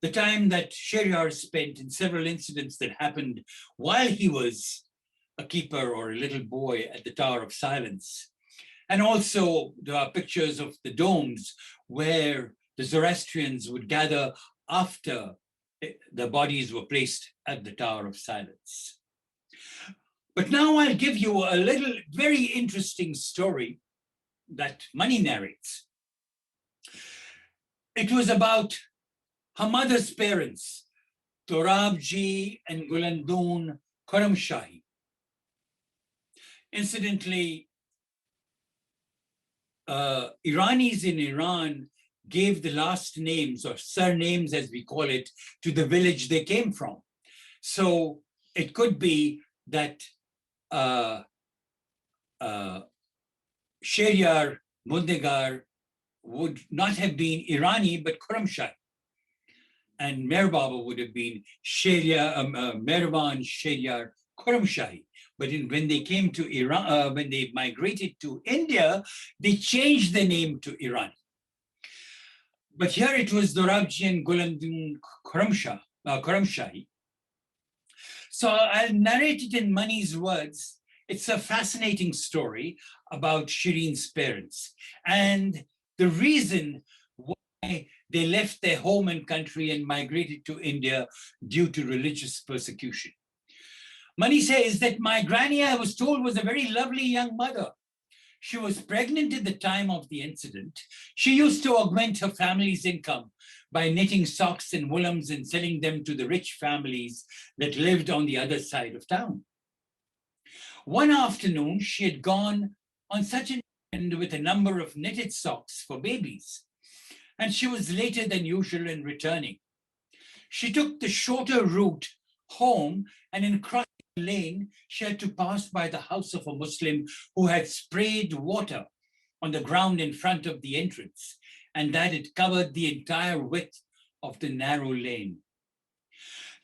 the time that Shehryar spent in several incidents that happened while he was a keeper or a little boy at the Tower of Silence. And also there are pictures of the domes where the Zoroastrians would gather after the bodies were placed at the Tower of Silence. But now I'll give you a little very interesting story that Mani narrates. It was about her mother's parents, Torabji and Gulandun Khorramshahi. Incidentally, Iranis in Iran gave the last names or surnames, as we call it, to the village they came from. So it could be that Shehryar Mundegar would not have been Irani, but Khurramshahi. And Meher Baba would have been Mehraban Shehryar Khurramshahi. But when they came to Iran, when they migrated to India, they changed the name to Iran. But here it was Dorabji and Gulandun Khurramshahi. So I'll narrate it in Mani's words. It's a fascinating story about Shireen's parents and the reason why they left their home and country and migrated to India due to religious persecution. Mani says that my granny, I was told, was a very lovely young mother. She was pregnant at the time of the incident. She used to augment her family's income by knitting socks and woolens and selling them to the rich families that lived on the other side of town. One afternoon, she had gone on such an errand with a number of knitted socks for babies, and she was later than usual in returning. She took the shorter route home, and in crossing the lane, she had to pass by the house of a Muslim who had sprayed water on the ground in front of the entrance, and that it covered the entire width of the narrow lane.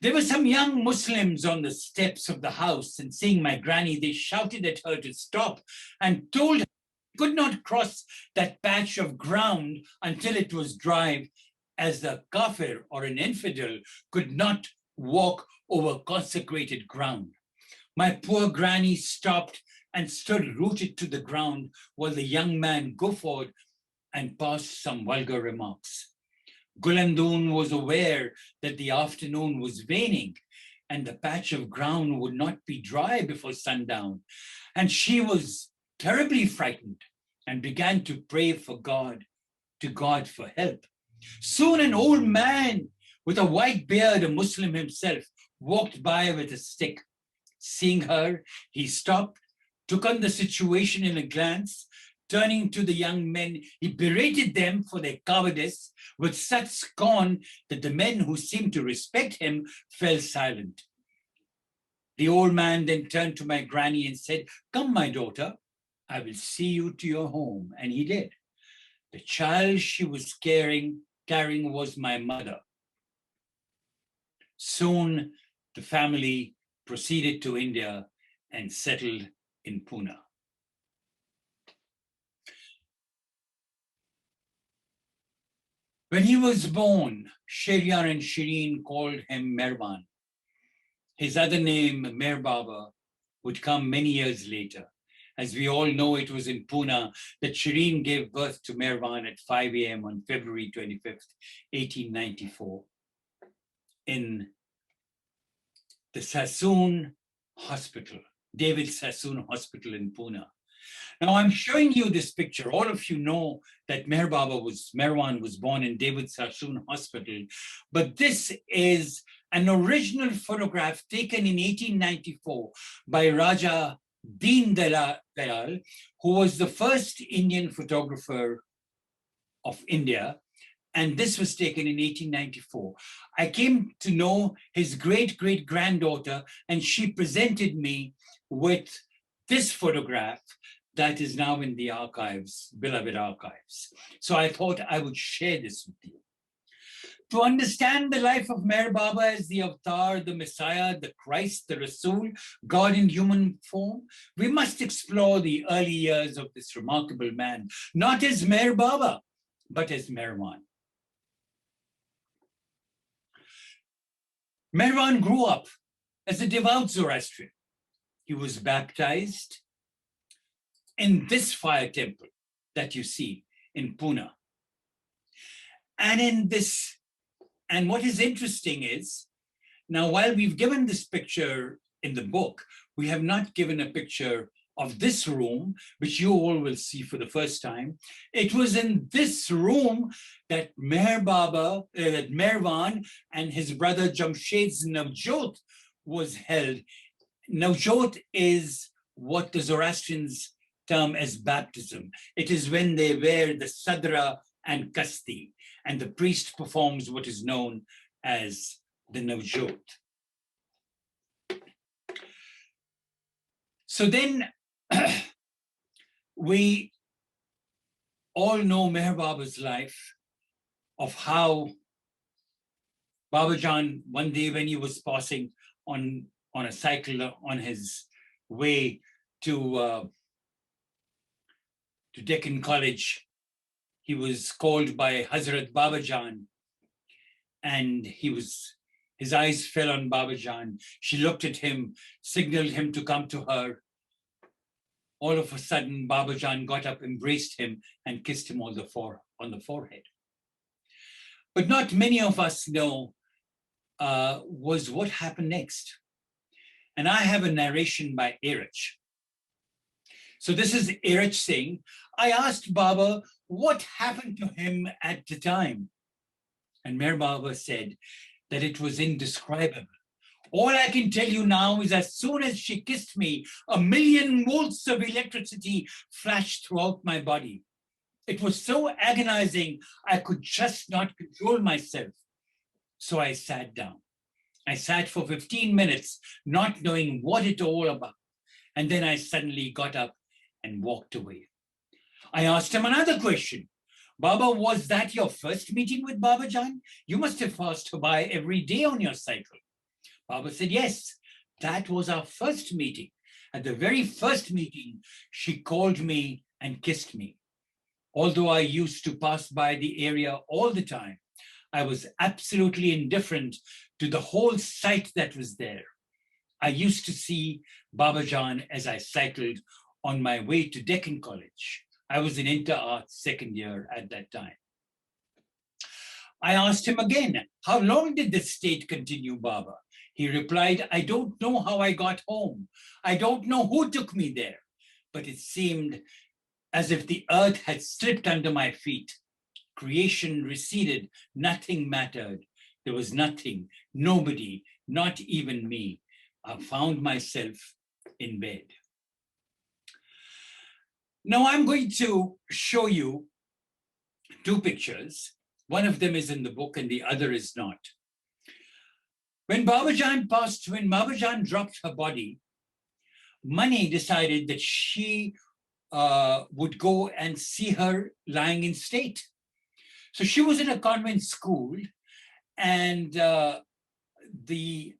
There were some young Muslims on the steps of the house, and seeing my granny, they shouted at her to stop and told her she could not cross that patch of ground until it was dry, as the kafir or an infidel could not walk over consecrated ground. My poor granny stopped and stood rooted to the ground while the young man guffawed and passed some vulgar remarks. Gulandun was aware that the afternoon was waning and the patch of ground would not be dry before sundown, and she was terribly frightened and began to pray to God for help. Soon an old man with a white beard, a Muslim himself, walked by with a stick. Seeing her, he stopped, took on the situation in a glance. Turning to the young men, he berated them for their cowardice with such scorn that the men who seemed to respect him fell silent. The old man then turned to my granny and said, "Come, my daughter, I will see you to your home." And he did. The child she was carrying was my mother. Soon, the family proceeded to India and settled in Pune. When he was born, Shehryar and Shireen called him Mehraban. His other name, Meher Baba, would come many years later. As we all know, it was in Pune that Shireen gave birth to Mehraban at 5 a.m. on February 25th, 1894, in the Sassoon Hospital, David Sassoon Hospital in Pune. Now I'm showing you this picture. All of you know that Mehraban was born in David Sassoon Hospital, but this is an original photograph taken in 1894 by Raja Deen Dayal, who was the first Indian photographer of India. And this was taken in 1894. I came to know his great-great-granddaughter, and she presented me with this photograph that is now in the archives, beloved archives. So I thought I would share this with you. To understand the life of Meher Baba as the Avatar, the Messiah, the Christ, the Rasul, God in human form, we must explore the early years of this remarkable man, not as Meher Baba, but as Mehraban. Mehraban grew up as a devout Zoroastrian. He was baptized in this fire temple that you see in Pune. And what is interesting is, now while we've given this picture in the book, we have not given a picture of this room, which you all will see for the first time. It was in this room that Mehraban and his brother Jamshed's Navjot was held. Navjot is what the Zoroastrians term as baptism. It is when they wear the sadra and Kasti, and the priest performs what is known as the Naosherwan. So then we all know Meher Baba's life, of how Babajan, one day when he was passing on a cycle on his way to Deccan College, he was called by Hazrat Babajan, and his eyes fell on Babajan. She looked at him, signaled him to come to her. All of a sudden, Babajan got up, embraced him, and kissed him on the forehead. But not many of us know was what happened next. And I have a narration by Erich. So this is Erich saying, I asked Baba what happened to him at the time. And Meher Baba said that it was indescribable. All I can tell you now is as soon as she kissed me, 1,000,000 volts of electricity flashed throughout my body. It was so agonizing, I could just not control myself. So I sat down. I sat for 15 minutes, not knowing what it all about. And then I suddenly got up and walked away. I asked him another question. Baba, was that your first meeting with Babajan? You must have passed her by every day on your cycle. Baba said, yes, that was our first meeting. At the very first meeting, she called me and kissed me. Although I used to pass by the area all the time, I was absolutely indifferent to the whole sight that was there. I used to see Babajan as I cycled on my way to Deccan College. I was in Inter Arts second year at that time. I asked him again, how long did this state continue, Baba? He replied, I don't know how I got home. I don't know who took me there, but it seemed as if the earth had slipped under my feet. Creation receded, nothing mattered. There was nothing, nobody, not even me. I found myself in bed. Now I'm going to show you two pictures. One of them is in the book and the other is not. When Babajan dropped her body, Mani decided that she would go and see her lying in state. So she was in a convent school, and the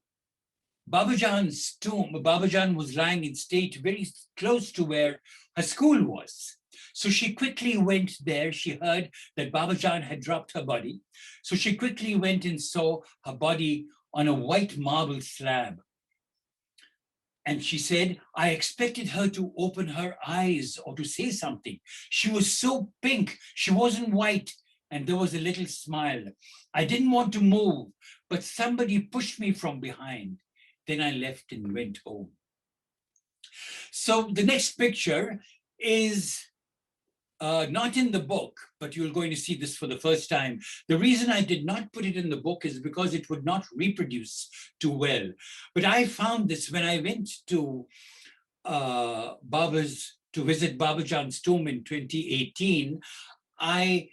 Babajan's tomb, Babajan was lying in state very close to where her school was. So she quickly went there. She heard that Babajan had dropped her body. So she quickly went and saw her body on a white marble slab. And she said, I expected her to open her eyes or to say something. She was so pink, she wasn't white. And there was a little smile. I didn't want to move, but somebody pushed me from behind. Then I left and went home. So the next picture is not in the book, but you're going to see this for the first time. The reason I did not put it in the book is because it would not reproduce too well. But I found this when I went to visit Babajan's tomb in 2018. I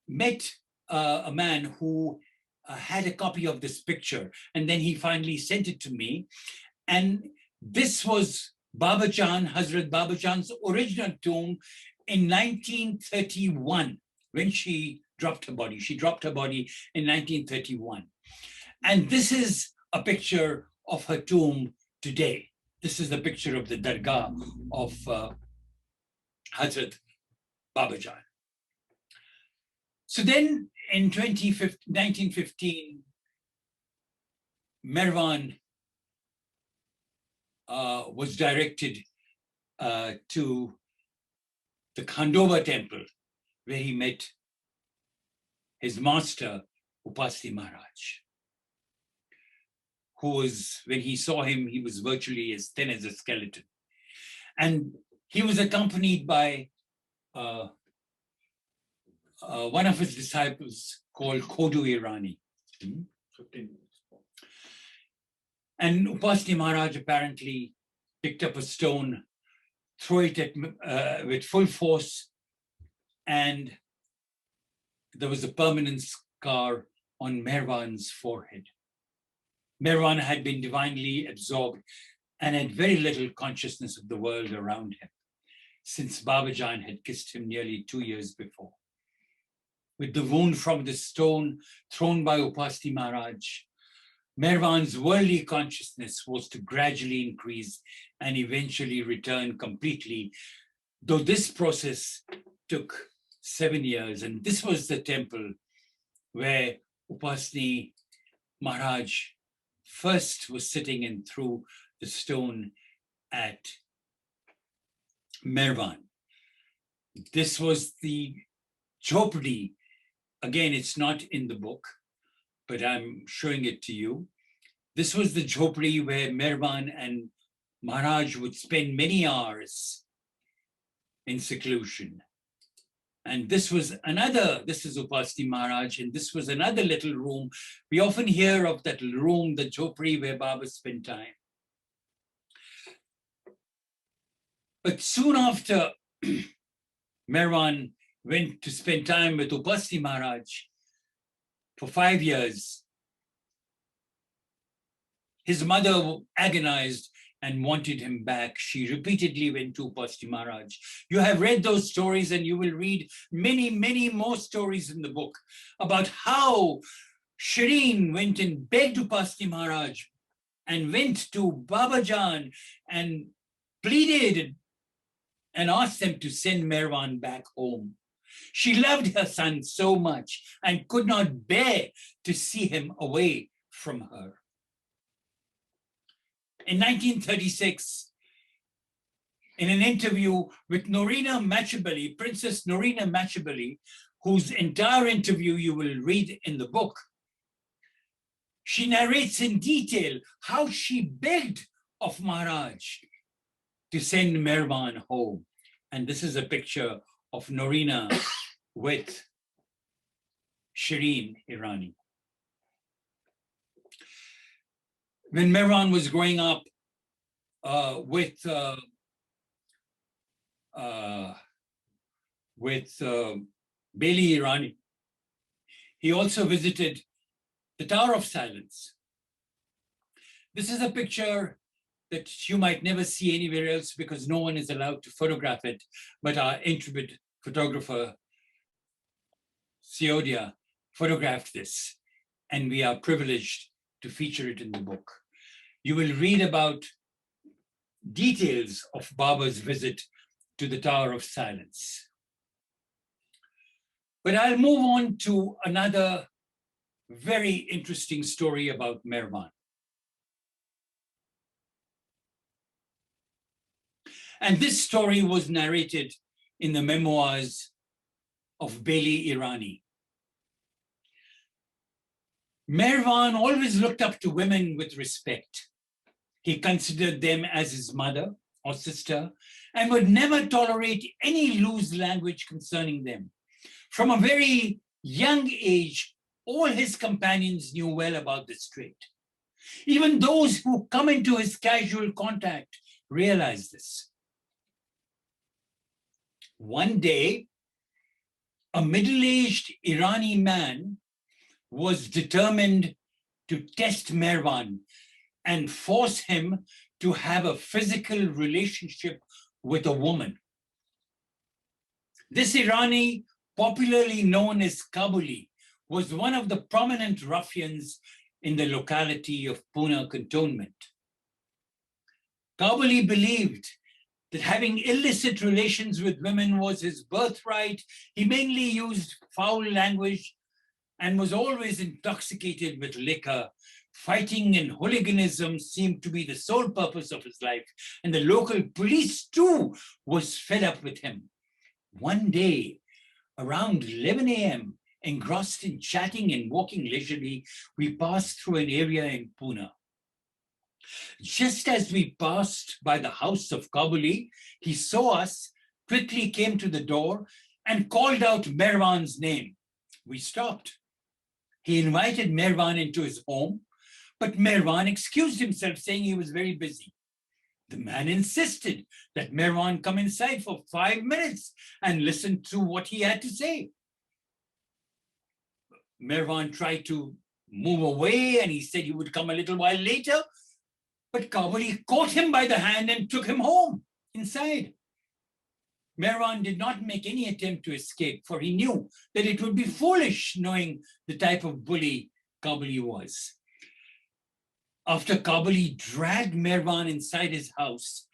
met a man who had a copy of this picture, and then he finally sent it to me. And this was Babajan, Hazrat Babajan's original tomb in 1931, when she dropped her body. She dropped her body in 1931. And this is a picture of her tomb today. This is the picture of the Dargah of Hazrat Babajan. So then in 1915, Merwan was directed to the Khandoba temple, where he met his master, Upasthi Maharaj, who was, when he saw him, he was virtually as thin as a skeleton. And he was accompanied by one of his disciples called Khodu Irani. 15 minutes. And Upasthi Maharaj apparently picked up a stone, threw it at, with full force, and there was a permanent scar on Merwan's forehead. Merwan had been divinely absorbed and had very little consciousness of the world around him, since Babajan had kissed him nearly 2 years before. With the wound from the stone thrown by Upasti Maharaj, Merwan's worldly consciousness was to gradually increase and eventually return completely, though this process took 7 years. And this was the temple where Upasti Maharaj first was sitting and threw the stone at Merwan. This was the Jhopadi. Again, it's not in the book, but I'm showing it to you. This was the Jhopadi where Merwan and Maharaj would spend many hours in seclusion. And this is Upasti Maharaj, and this was another little room. We often hear of that room, the Jhopadi, where Baba spent time. But soon after Merwan went to spend time with Upasti Maharaj for 5 years, his mother agonized and wanted him back. She repeatedly went to Upasti Maharaj. You have read those stories, and you will read many, many more stories in the book about how Shireen went and begged Upasti Maharaj and went to Babajan and pleaded and asked them to send Merwan back home. She loved her son so much and could not bear to see him away from her. In 1936, in an interview with Norina Machabali, Princess Norina Machabali, whose entire interview you will read in the book, she narrates in detail how she begged of Maharaj to send Merwan home. And this is a picture of Norina with Shireen Irani. When Merwan was growing up with Beli Irani, he also visited the Tower of Silence. This is a picture that you might never see anywhere else because no one is allowed to photograph it, but our intrepid photographer, Siodia, photographed this, and we are privileged to feature it in the book. You will read about details of Baba's visit to the Tower of Silence. But I'll move on to another very interesting story about Merwan. And this story was narrated in the memoirs of Beli Irani. Merwan always looked up to women with respect. He considered them as his mother or sister and would never tolerate any loose language concerning them. From a very young age, all his companions knew well about this trait. Even those who come into his casual contact realize this. One day, a middle-aged Irani man was determined to test Merwan and force him to have a physical relationship with a woman. This Irani, popularly known as Kabuli, was one of the prominent ruffians in the locality of Pune cantonment. Kabuli believed that having illicit relations with women was his birthright. He mainly used foul language and was always intoxicated with liquor. Fighting and hooliganism seemed to be the sole purpose of his life, and the local police too was fed up with him. One day, around 11 a.m., engrossed in chatting and walking leisurely, we passed through an area in Pune. Just as we passed by the house of Kabuli, he saw us, quickly came to the door, and called out Merwan's name. We stopped. He invited Merwan into his home, but Merwan excused himself, saying he was very busy. The man insisted that Merwan come inside for 5 minutes and listen to what he had to say. Merwan tried to move away and he said he would come a little while later, but Kabuli caught him by the hand and took him home inside. Merwan did not make any attempt to escape, for he knew that it would be foolish, knowing the type of bully Kabuli was. After Kabuli dragged Merwan inside his house,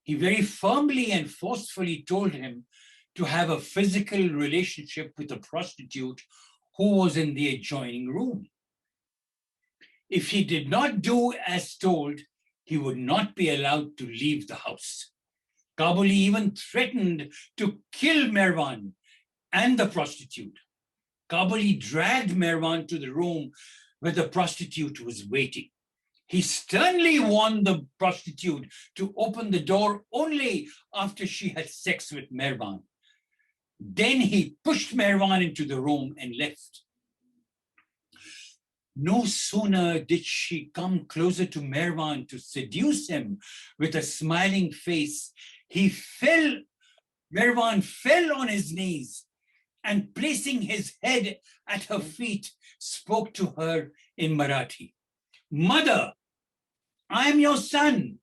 he very firmly and forcefully told him to have a physical relationship with a prostitute who was in the adjoining room. If he did not do as told, he would not be allowed to leave the house. Kabuli even threatened to kill Merwan and the prostitute. Kabuli dragged Merwan to the room where the prostitute was waiting. He sternly warned the prostitute to open the door only after she had sex with Merwan. Then he pushed Merwan into the room and left. No sooner did she come closer to Merwan to seduce him with a smiling face, Merwan fell on his knees and placing his head at her feet, spoke to her in Marathi. Mother, I am your son.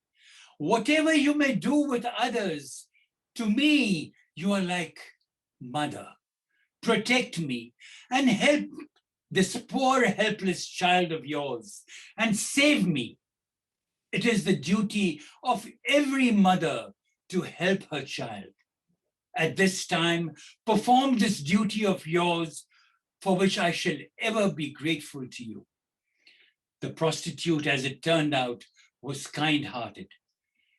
Whatever you may do with others, to me, you are like mother. Protect me and help this poor, helpless child of yours and save me. It is the duty of every mother to help her child. At this time, perform this duty of yours, for which I shall ever be grateful to you. The prostitute, as it turned out, was kind-hearted.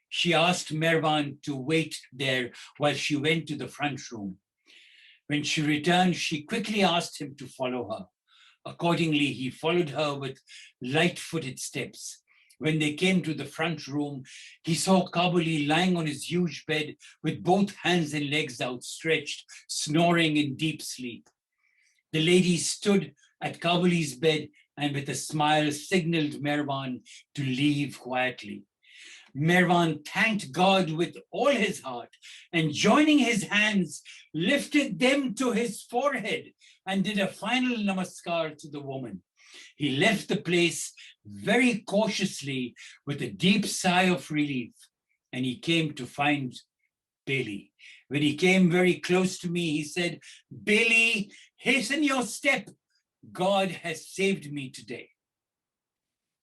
She asked Merwan to wait there while she went to the front room. When she returned, she quickly asked him to follow her. Accordingly, he followed her with light-footed steps. When they came to the front room, he saw Kabuli lying on his huge bed with both hands and legs outstretched, snoring in deep sleep. The lady stood at Kabuli's bed and with a smile signaled Merwan to leave quietly. Merwan thanked God with all his heart and joining his hands, lifted them to his forehead and did a final namaskar to the woman. He left the place very cautiously with a deep sigh of relief, and he came to find Bailey. When he came very close to me, he said, Bailey, hasten your step. God has saved me today.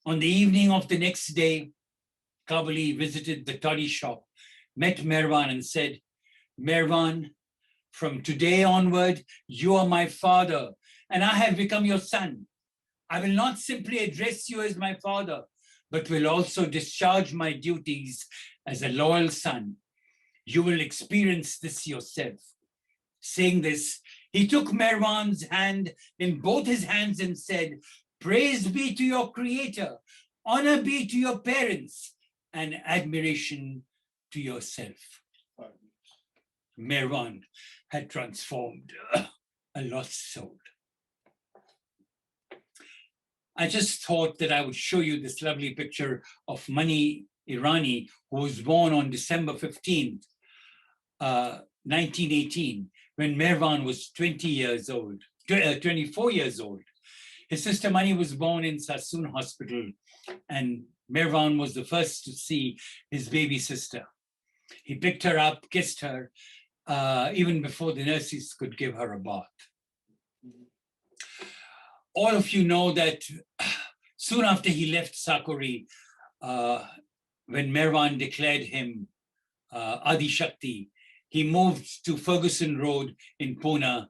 On the evening of the next day, Kabuli visited the toddy shop, met Merwan and said, Merwan, from today onward, you are my father and I have become your son. I will not simply address you as my father, but will also discharge my duties as a loyal son. You will experience this yourself. Saying this, he took Merwan's hand in both his hands and said, Praise be to your creator, honor be to your parents, and admiration to yourself. Merwan had transformed a lost soul. I just thought that I would show you this lovely picture of Mani Irani, who was born on December 15th, 1918, when Merwan was 24 years old. His sister Mani was born in Sassoon Hospital, and Merwan was the first to see his baby sister. He picked her up, kissed her, even before the nurses could give her a bath. All of you know that soon after he left Sakori, when Merwan declared him Adi Shakti, he moved to Ferguson Road in Pune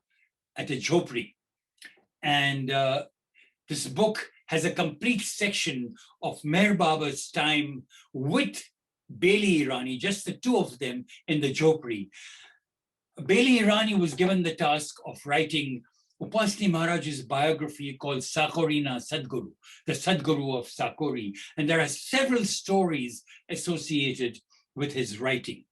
at a jhopri. And this book has a complete section of Meher Baba's time with Bailey Irani, just the two of them in the jhopri. Bailey Irani was given the task of writing Upasni Maharaj's biography called Sakorina Sadguru, the Sadguru of Sakori. And there are several stories associated with his writing.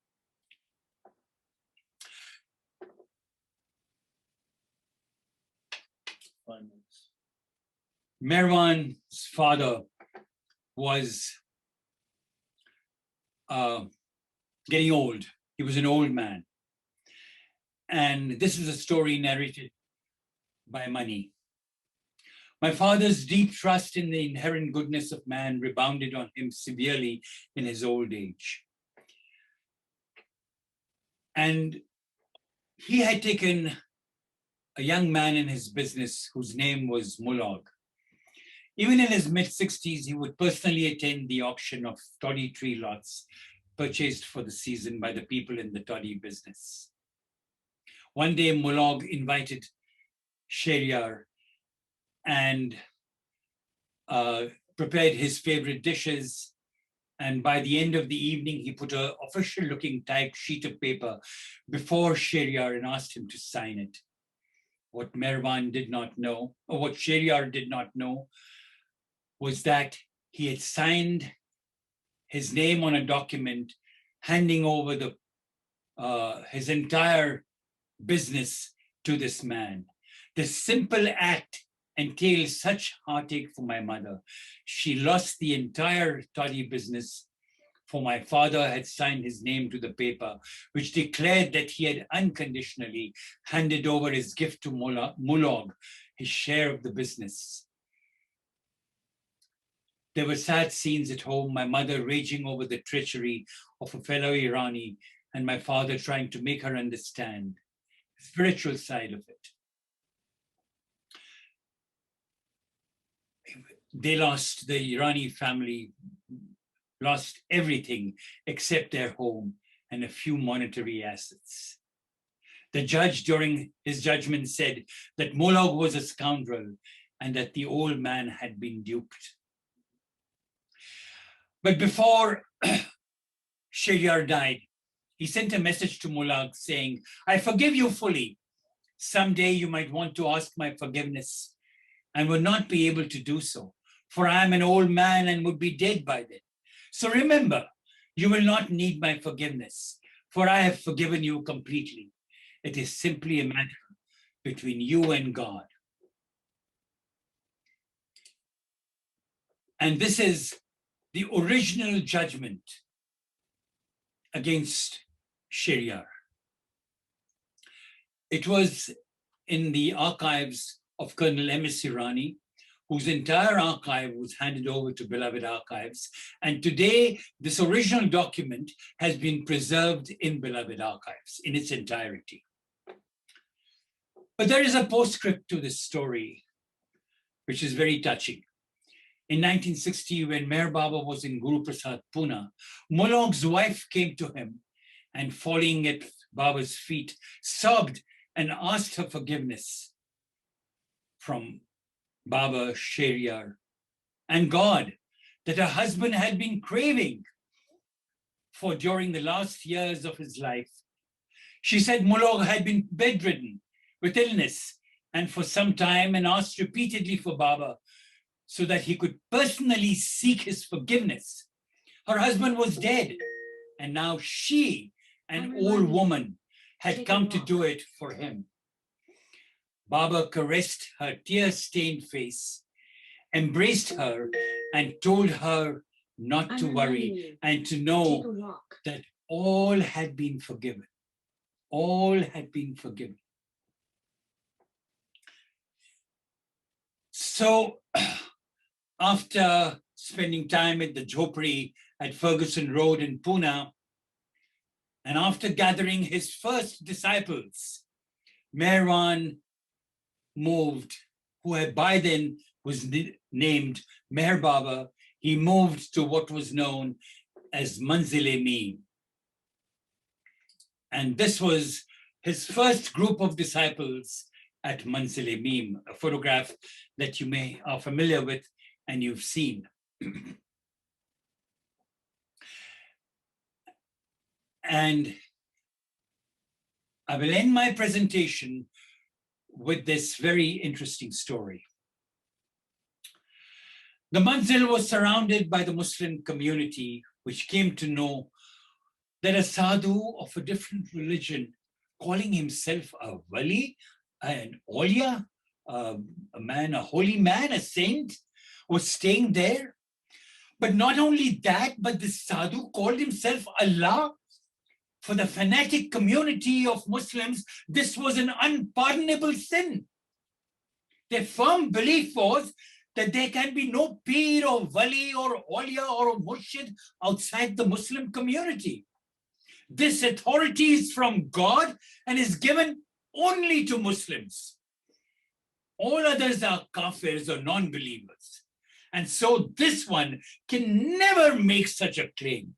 Merwan's father was getting old. He was an old man. And this is a story narrated by Mani. My father's deep trust in the inherent goodness of man rebounded on him severely in his old age. And he had taken a young man in his business whose name was Mulog. Even in his mid-60s, he would personally attend the auction of toddy tree lots purchased for the season by the people in the toddy business. One day, Mulog invited Shehryar and prepared his favorite dishes. And by the end of the evening, he put an official-looking typed sheet of paper before Shehryar and asked him to sign it. What Merwan did not know, or what Shehryar did not know, was that he had signed his name on a document, handing over his entire business to this man. The simple act entailed such heartache for my mother. She lost the entire toddy business, for my father had signed his name to the paper, which declared that he had unconditionally handed over his gift to Mulog, his share of the business. There were sad scenes at home, my mother raging over the treachery of a fellow Irani, and my father trying to make her understand the spiritual side of it. They lost, the Irani family lost everything except their home and a few monetary assets. The judge during his judgment said that Mulog was a scoundrel and that the old man had been duped. But before Shehryar died, he sent a message to Mulog saying, I forgive you fully. Someday you might want to ask my forgiveness and will not be able to do so, for I am an old man and would be dead by then. So remember, you will not need my forgiveness, for I have forgiven you completely. It is simply a matter between you and God. And this is the original judgment against Shehryar. It was in the archives of Colonel M.S. Irani, whose entire archive was handed over to Beloved Archives. And today, this original document has been preserved in Beloved Archives in its entirety. But there is a postscript to this story, which is very touching. In 1960, when Meher Baba was in Guru Prasad, Pune, Mulog's wife came to him and, falling at Baba's feet, sobbed and asked her forgiveness from Baba, Shehryar, and God, that her husband had been craving for during the last years of his life. She said Mulog had been bedridden with illness and for some time, and asked repeatedly for Baba so that he could personally seek his forgiveness. Her husband was dead, and now she, an old woman, had come to do it for him. Baba caressed her tear-stained face, embraced her, and told her not to worry and to know that all had been forgiven. All had been forgiven. So, after spending time at the Jhopri at Ferguson Road in Pune, and after gathering his first disciples, Merwan moved, who had by then was named Meher Baba, he moved to what was known as Manzil-e-Meem. And this was his first group of disciples at Manzil-e-Meem, a photograph that you are familiar with and you've seen. And I will end my presentation with this very interesting story. The Manzil was surrounded by the Muslim community, which came to know that a sadhu of a different religion, calling himself a wali, an awliya, a man, a holy man, a saint, was staying there. But not only that, but the sadhu called himself Allah. For the fanatic community of Muslims, this was an unpardonable sin. Their firm belief was that there can be no peer or wali or awliya or murshid outside the Muslim community. This authority is from God and is given only to Muslims. All others are kafirs or non-believers. And so this one can never make such a claim.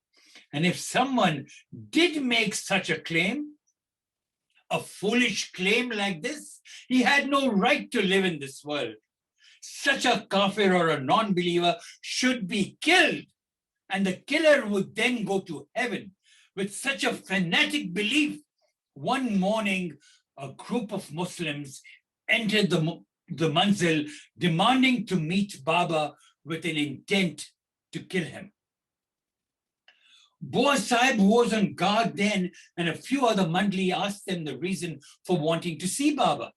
And if someone did make such a claim, a foolish claim like this, he had no right to live in this world. Such a kafir or a non-believer should be killed, and the killer would then go to heaven. With such a fanatic belief, one morning, a group of Muslims entered the manzil, demanding to meet Baba with an intent to kill him. Boa Sahib was on guard then, and a few other mandli asked them the reason for wanting to see Baba.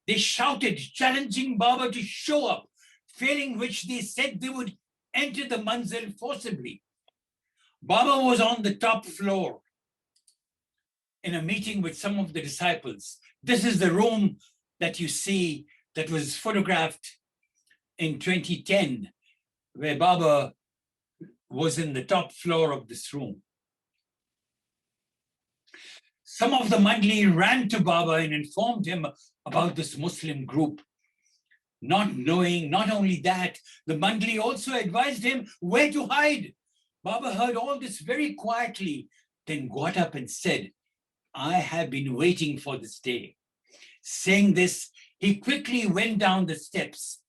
They shouted, challenging Baba to show up, failing which they said they would enter the manzil forcibly. Baba was on the top floor in a meeting with some of the disciples. This is the room that you see that was photographed in 2010, where Baba was in the top floor of this room. Some of the mandli ran to Baba and informed him about this Muslim group. Not knowing, not only that, the mandli also advised him where to hide. Baba heard all this very quietly, then got up and said, "I have been waiting for this day." Saying this, he quickly went down the steps.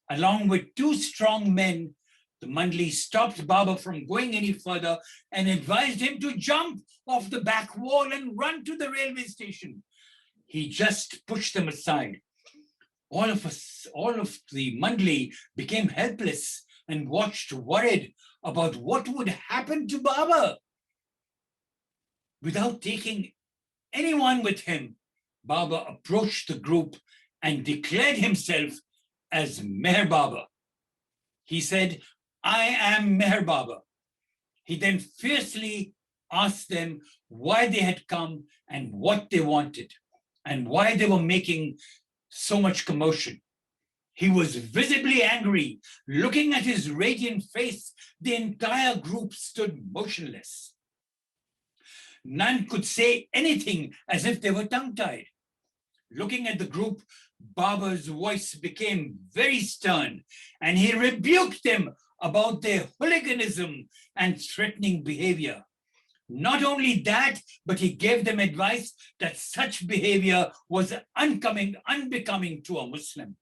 Along with two strong men, the mandli stopped Baba from going any further and advised him to jump off the back wall and run to the railway station. He just pushed them aside. All of the mandli became helpless and watched, worried about what would happen to Baba. Without taking anyone with him, Baba approached the group and declared himself as Meher Baba. He said, "I am Meher Baba." He then fiercely asked them why they had come and what they wanted and why they were making so much commotion. He was visibly angry. Looking at his radiant face, the entire group stood motionless. None could say anything, as if they were tongue-tied. Looking at the group, Baba's voice became very stern, and he rebuked them about their hooliganism and threatening behavior. Not only that, but he gave them advice that such behavior was unbecoming to a Muslim.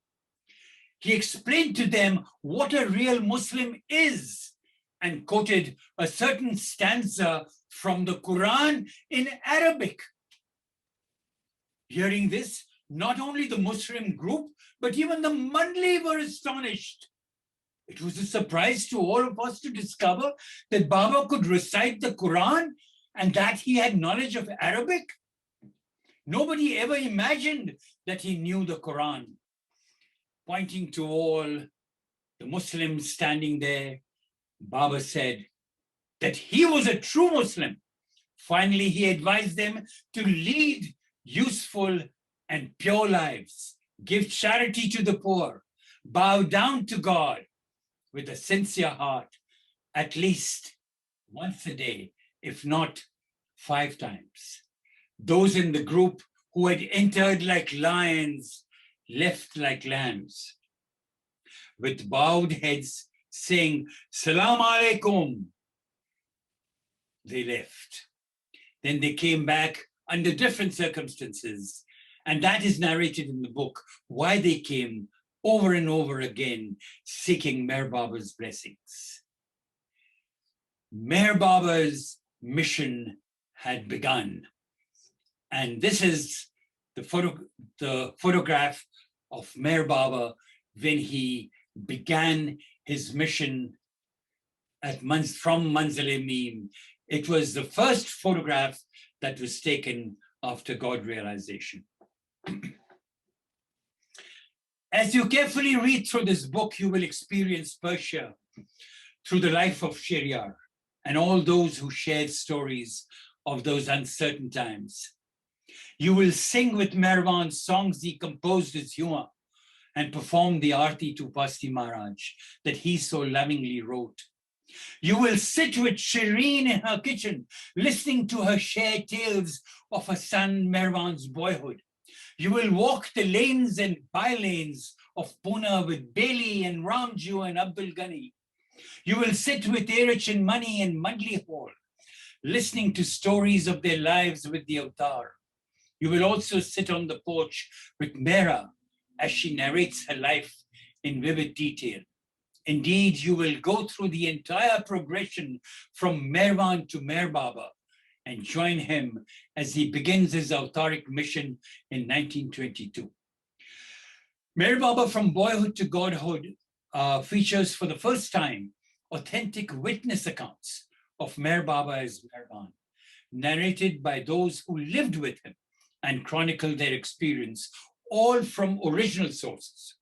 He explained to them what a real Muslim is and quoted a certain stanza from the Quran in Arabic. Hearing this, not only the Muslim group, but even the mandli were astonished. It was a surprise to all of us to discover that Baba could recite the Quran and that he had knowledge of Arabic. Nobody ever imagined that he knew the Quran. Pointing to all the Muslims standing there, Baba said that he was a true Muslim. Finally, he advised them to lead useful and pure lives, give charity to the poor, bow down to God with a sincere heart, at least once a day, if not 5 times. Those in the group who had entered like lions left like lambs, with bowed heads saying, "Salam alaikum." They left. Then they came back under different circumstances, and that is narrated in the book, why they came over and over again, seeking Meher Baba's blessings. Meher Baba's mission had begun, and this is the photograph of Meher Baba when he began his mission from Manzil-e-Meem. It was the first photograph that was taken after God realization. As you carefully read through this book, you will experience Persia through the life of Shahryar and all those who shared stories of those uncertain times. You will sing with Meherwan songs he composed as humor, and perform the Arti to Pasti Maharaj that he so lovingly wrote. You will sit with Shireen in her kitchen, listening to her share tales of her son Merwan's boyhood. You will walk the lanes and by-lanes of Pune with Bailey and Ramju and Abdul Ghani. You will sit with Erich and Mani in Mudley Hall, listening to stories of their lives with the Avatar. You will also sit on the porch with Mera as she narrates her life in vivid detail. Indeed, you will go through the entire progression from Merwan to Mer Baba and join him as he begins his Avtaric mission in 1922. Mer Baba from Boyhood to Godhood features for the first time authentic witness accounts of Mer Baba as Merwan, narrated by those who lived with him and chronicled their experience, all from original sources.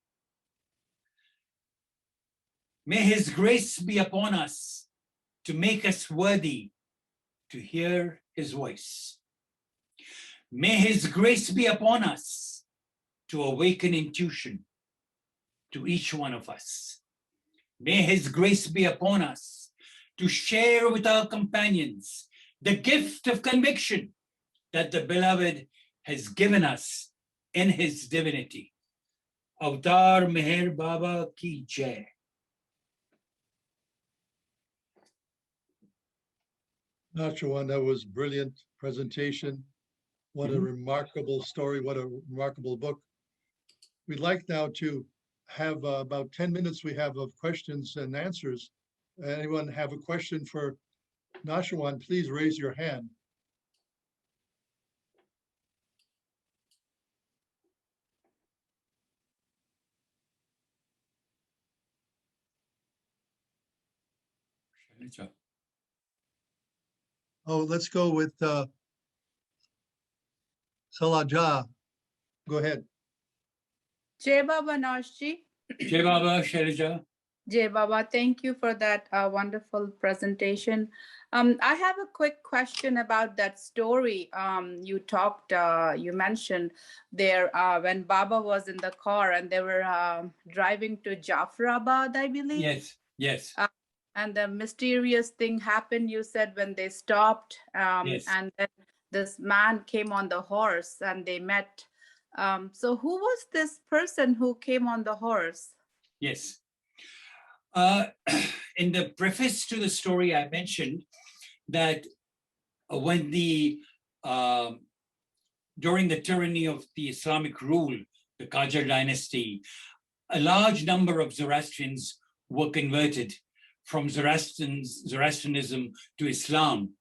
May his grace be upon us to make us worthy to hear his voice. May his grace be upon us to awaken intuition to each one of us. May his grace be upon us to share with our companions the gift of conviction that the beloved has given us in his divinity. Avatar Meher Baba Ki Jai. Naosherwan, that was brilliant presentation. What a remarkable story. What a remarkable book. We'd like now to have about 10 minutes we have of questions and answers. Anyone have a question for Naosherwan, please raise your hand. Oh, let's go with Salaja. Go ahead. Jai Baba Naoshji. Jai Baba Shailaja. Jai Baba, thank you for that wonderful presentation. I have a quick question about that story. You mentioned there when Baba was in the car and they were driving to Jafrabad, I believe. Yes, yes. And the mysterious thing happened, you said, when they stopped. Yes. And then this man came on the horse and they met. So who was this person who came on the horse? Yes. In the preface to the story, I mentioned that when during the tyranny of the Islamic rule, the Qajar dynasty, a large number of Zoroastrians were converted from Zoroastrianism to Islam.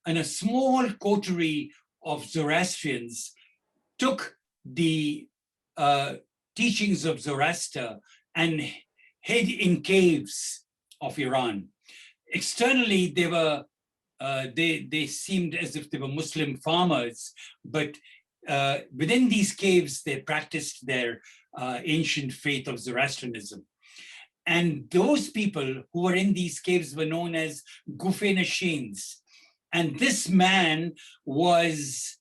And a small coterie of Zoroastrians took the teachings of Zoroaster and hid in caves of Iran. Externally, they were they seemed as if they were Muslim farmers, but within these caves, they practiced their ancient faith of Zoroastrianism. And those people who were in these caves were known as Gufenashins. And this man was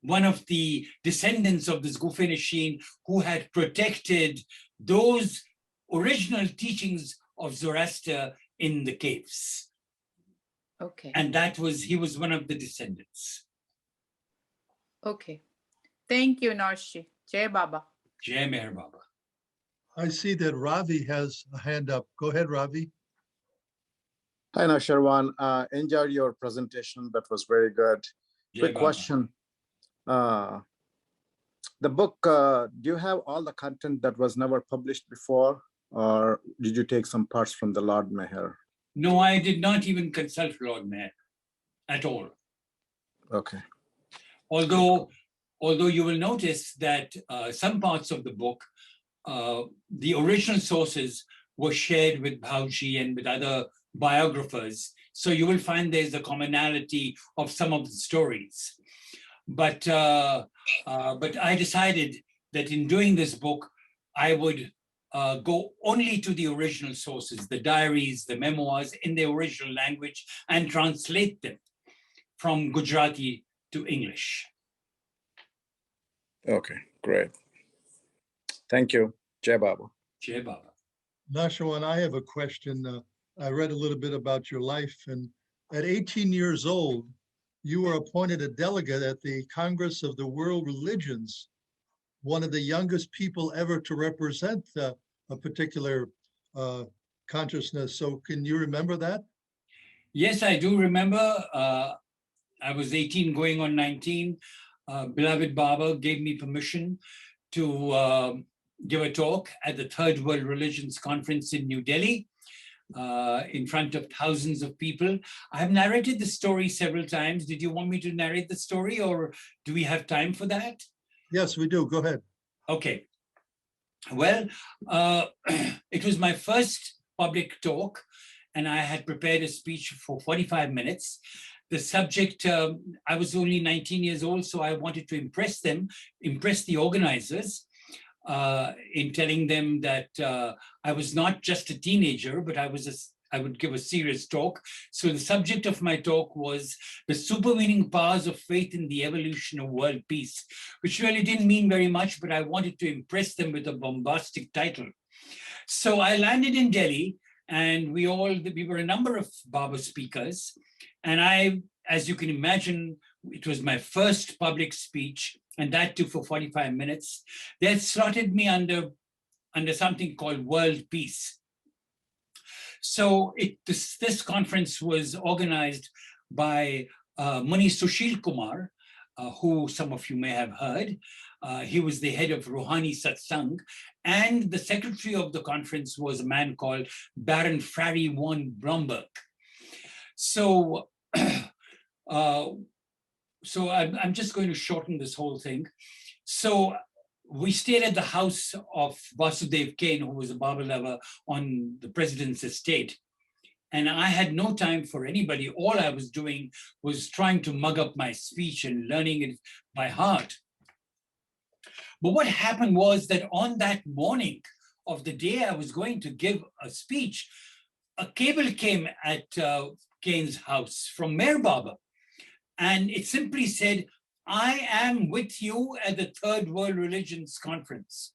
one of the descendants of this Gufenashin who had protected those original teachings of Zoroaster in the caves. Okay. And he was one of the descendants. Okay. Thank you, Naoshi. Jai Baba. Jai Meher Baba. I see that Ravi has a hand up. Go ahead, Ravi. Hi, Naosherwan. Enjoyed your presentation. That was very good. Jai Quick Baba. question. The book, do you have all the content that was never published before, or did you take some parts from the Lord Meher? No, I did not even consult Lord Meher at all. Okay. Although you will notice that some parts of the book, the original sources were shared with Bhauji and with other biographers. So you will find there's a commonality of some of the stories. But I decided that in doing this book, I would go only to the original sources, the diaries, the memoirs in their original language, and translate them from Gujarati to English. Okay, great. Thank you. Jai Baba. Jai Baba. Naosherwan, I have a question. I read a little bit about your life, and at 18 years old, you were appointed a delegate at the Congress of the World Religions, one of the youngest people ever to represent a particular consciousness. So can you remember that? Yes, I do remember. I was 18 going on 19. Beloved Baba gave me permission to give a talk at the Third World Religions Conference in New Delhi in front of thousands of people. I have narrated the story several times. Did you want me to narrate the story, or do we have time for that? Yes, we do. Go ahead. Okay. Well, it was my first public talk, and I had prepared a speech for 45 minutes. The subject, I was only 19 years old, so I wanted to impress them, impress the organizers in telling them that I was not just a teenager, but I would give a serious talk. So the subject of my talk was the supervening powers of faith in the evolution of world peace, which really didn't mean very much, but I wanted to impress them with a bombastic title. So I landed in Delhi, and we were a number of Baba speakers. And I, as you can imagine, it was my first public speech, and that too for 45 minutes. They had slotted me under something called world peace. So this conference was organized by Muni Sushil Kumar, who some of you may have heard. He was the head of Rouhani Satsang, and the secretary of the conference was a man called Baron Frary von Bromberg. So, I'm just going to shorten this whole thing. So we stayed at the house of Vasudev Kane, who was a Baba lover on the president's estate. And I had no time for anybody. All I was doing was trying to mug up my speech and learning it by heart. But what happened was that on that morning of the day I was going to give a speech, a cable came at Kane's house from Meher Baba. And it simply said, I am with you at the Third World Religions Conference.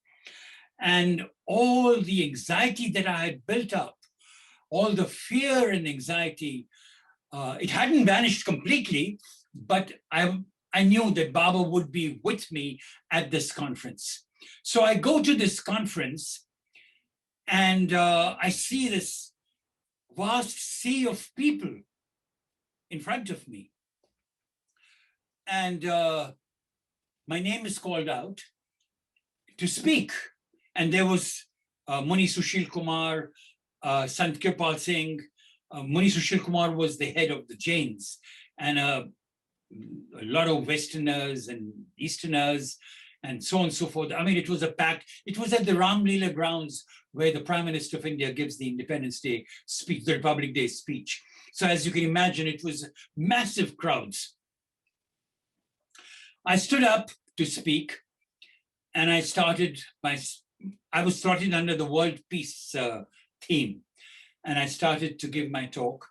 And all the anxiety that I had built up, all the fear and anxiety, it hadn't vanished completely, but I knew that Baba would be with me at this conference. So I go to this conference, and I see this vast sea of people in front of me. And my name is called out to speak. And there was Muni Sushil Kumar, Sant Kirpal Singh. Muni Sushil Kumar was the head of the Jains, and a lot of Westerners and Easterners and so on and so forth. I mean, it was a packed, it was at the Ram Leela grounds where the Prime Minister of India gives the Independence Day speech, the Republic Day speech. So as you can imagine, it was massive crowds. I stood up to speak, and I was slotted under the world peace theme. And I started to give my talk,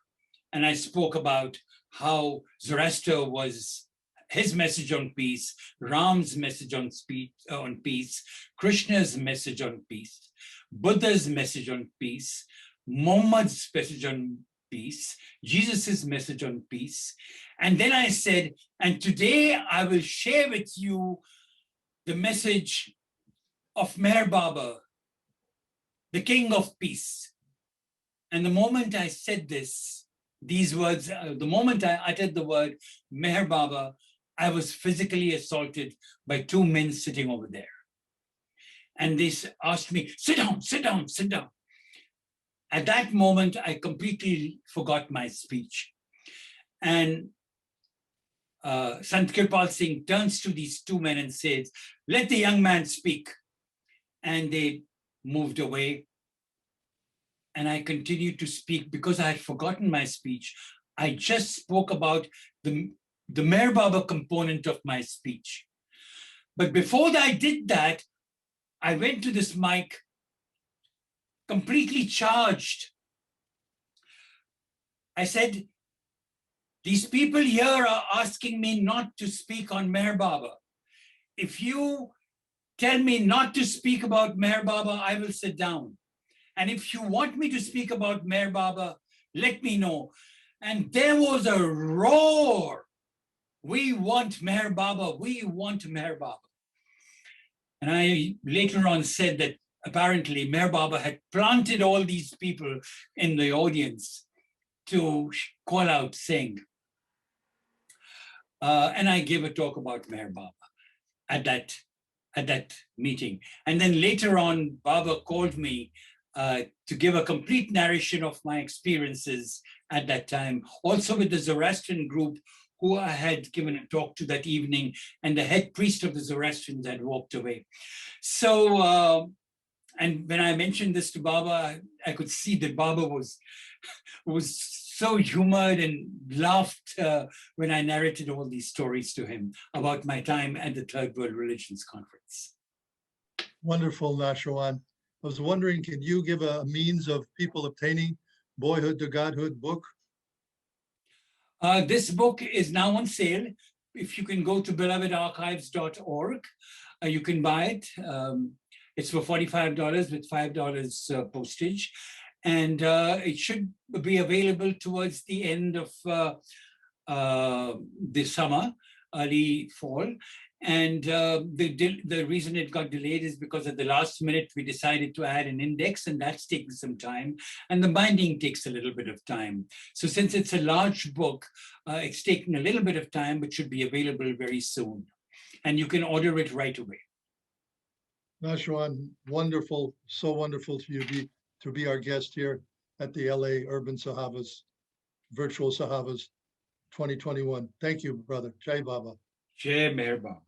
and I spoke about how Zoroaster was his message on peace, Ram's message on peace, Krishna's message on peace, Buddha's message on peace, Muhammad's message on peace, Jesus's message on peace. And then I said, and today I will share with you the message of Meher Baba, the King of Peace. And the moment I said these words, the moment I uttered the word Meher Baba, I was physically assaulted by two men sitting over there. And they asked me, sit down, sit down, sit down. At that moment, I completely forgot my speech. And Sant Kirpal Singh turns to these two men and says, let the young man speak. And they moved away. And I continued to speak because I had forgotten my speech. I just spoke about the Meher Baba component of my speech. But before I did that, I went to this mic completely charged. I said, these people here are asking me not to speak on Meher Baba. If you tell me not to speak about Meher Baba, I will sit down. And if you want me to speak about Meher Baba, let me know. And there was a roar. We want Meher Baba, we want Meher Baba. And I later on said that apparently Meher Baba had planted all these people in the audience to call out, sing. And I gave a talk about Meher Baba at that meeting. And then later on, Baba called me to give a complete narration of my experiences at that time, also with the Zoroastrian group who I had given a talk to that evening, and the head priest of the Zoroastrians had walked away. So, and when I mentioned this to Baba, I could see that Baba was so humored and laughed when I narrated all these stories to him about my time at the Third World Religions Conference. Wonderful, Naosherwan. I was wondering, can you give a means of people obtaining Boyhood to Godhood book? This book is now on sale. If you can go to belovedarchives.org, you can buy it. It's for $45 with $5 postage. And it should be available towards the end of the summer, early fall. And the reason it got delayed is because at the last minute, we decided to add an index, and that's taken some time. And the binding takes a little bit of time. So since it's a large book, it's taken a little bit of time, but should be available very soon. And you can order it right away. Naosherwan, wonderful, so wonderful to be our guest here at the LA Urban SAHAVAS, Virtual SAHAVAS 2021. Thank you, brother. Jai Baba. Jai Meher Baba.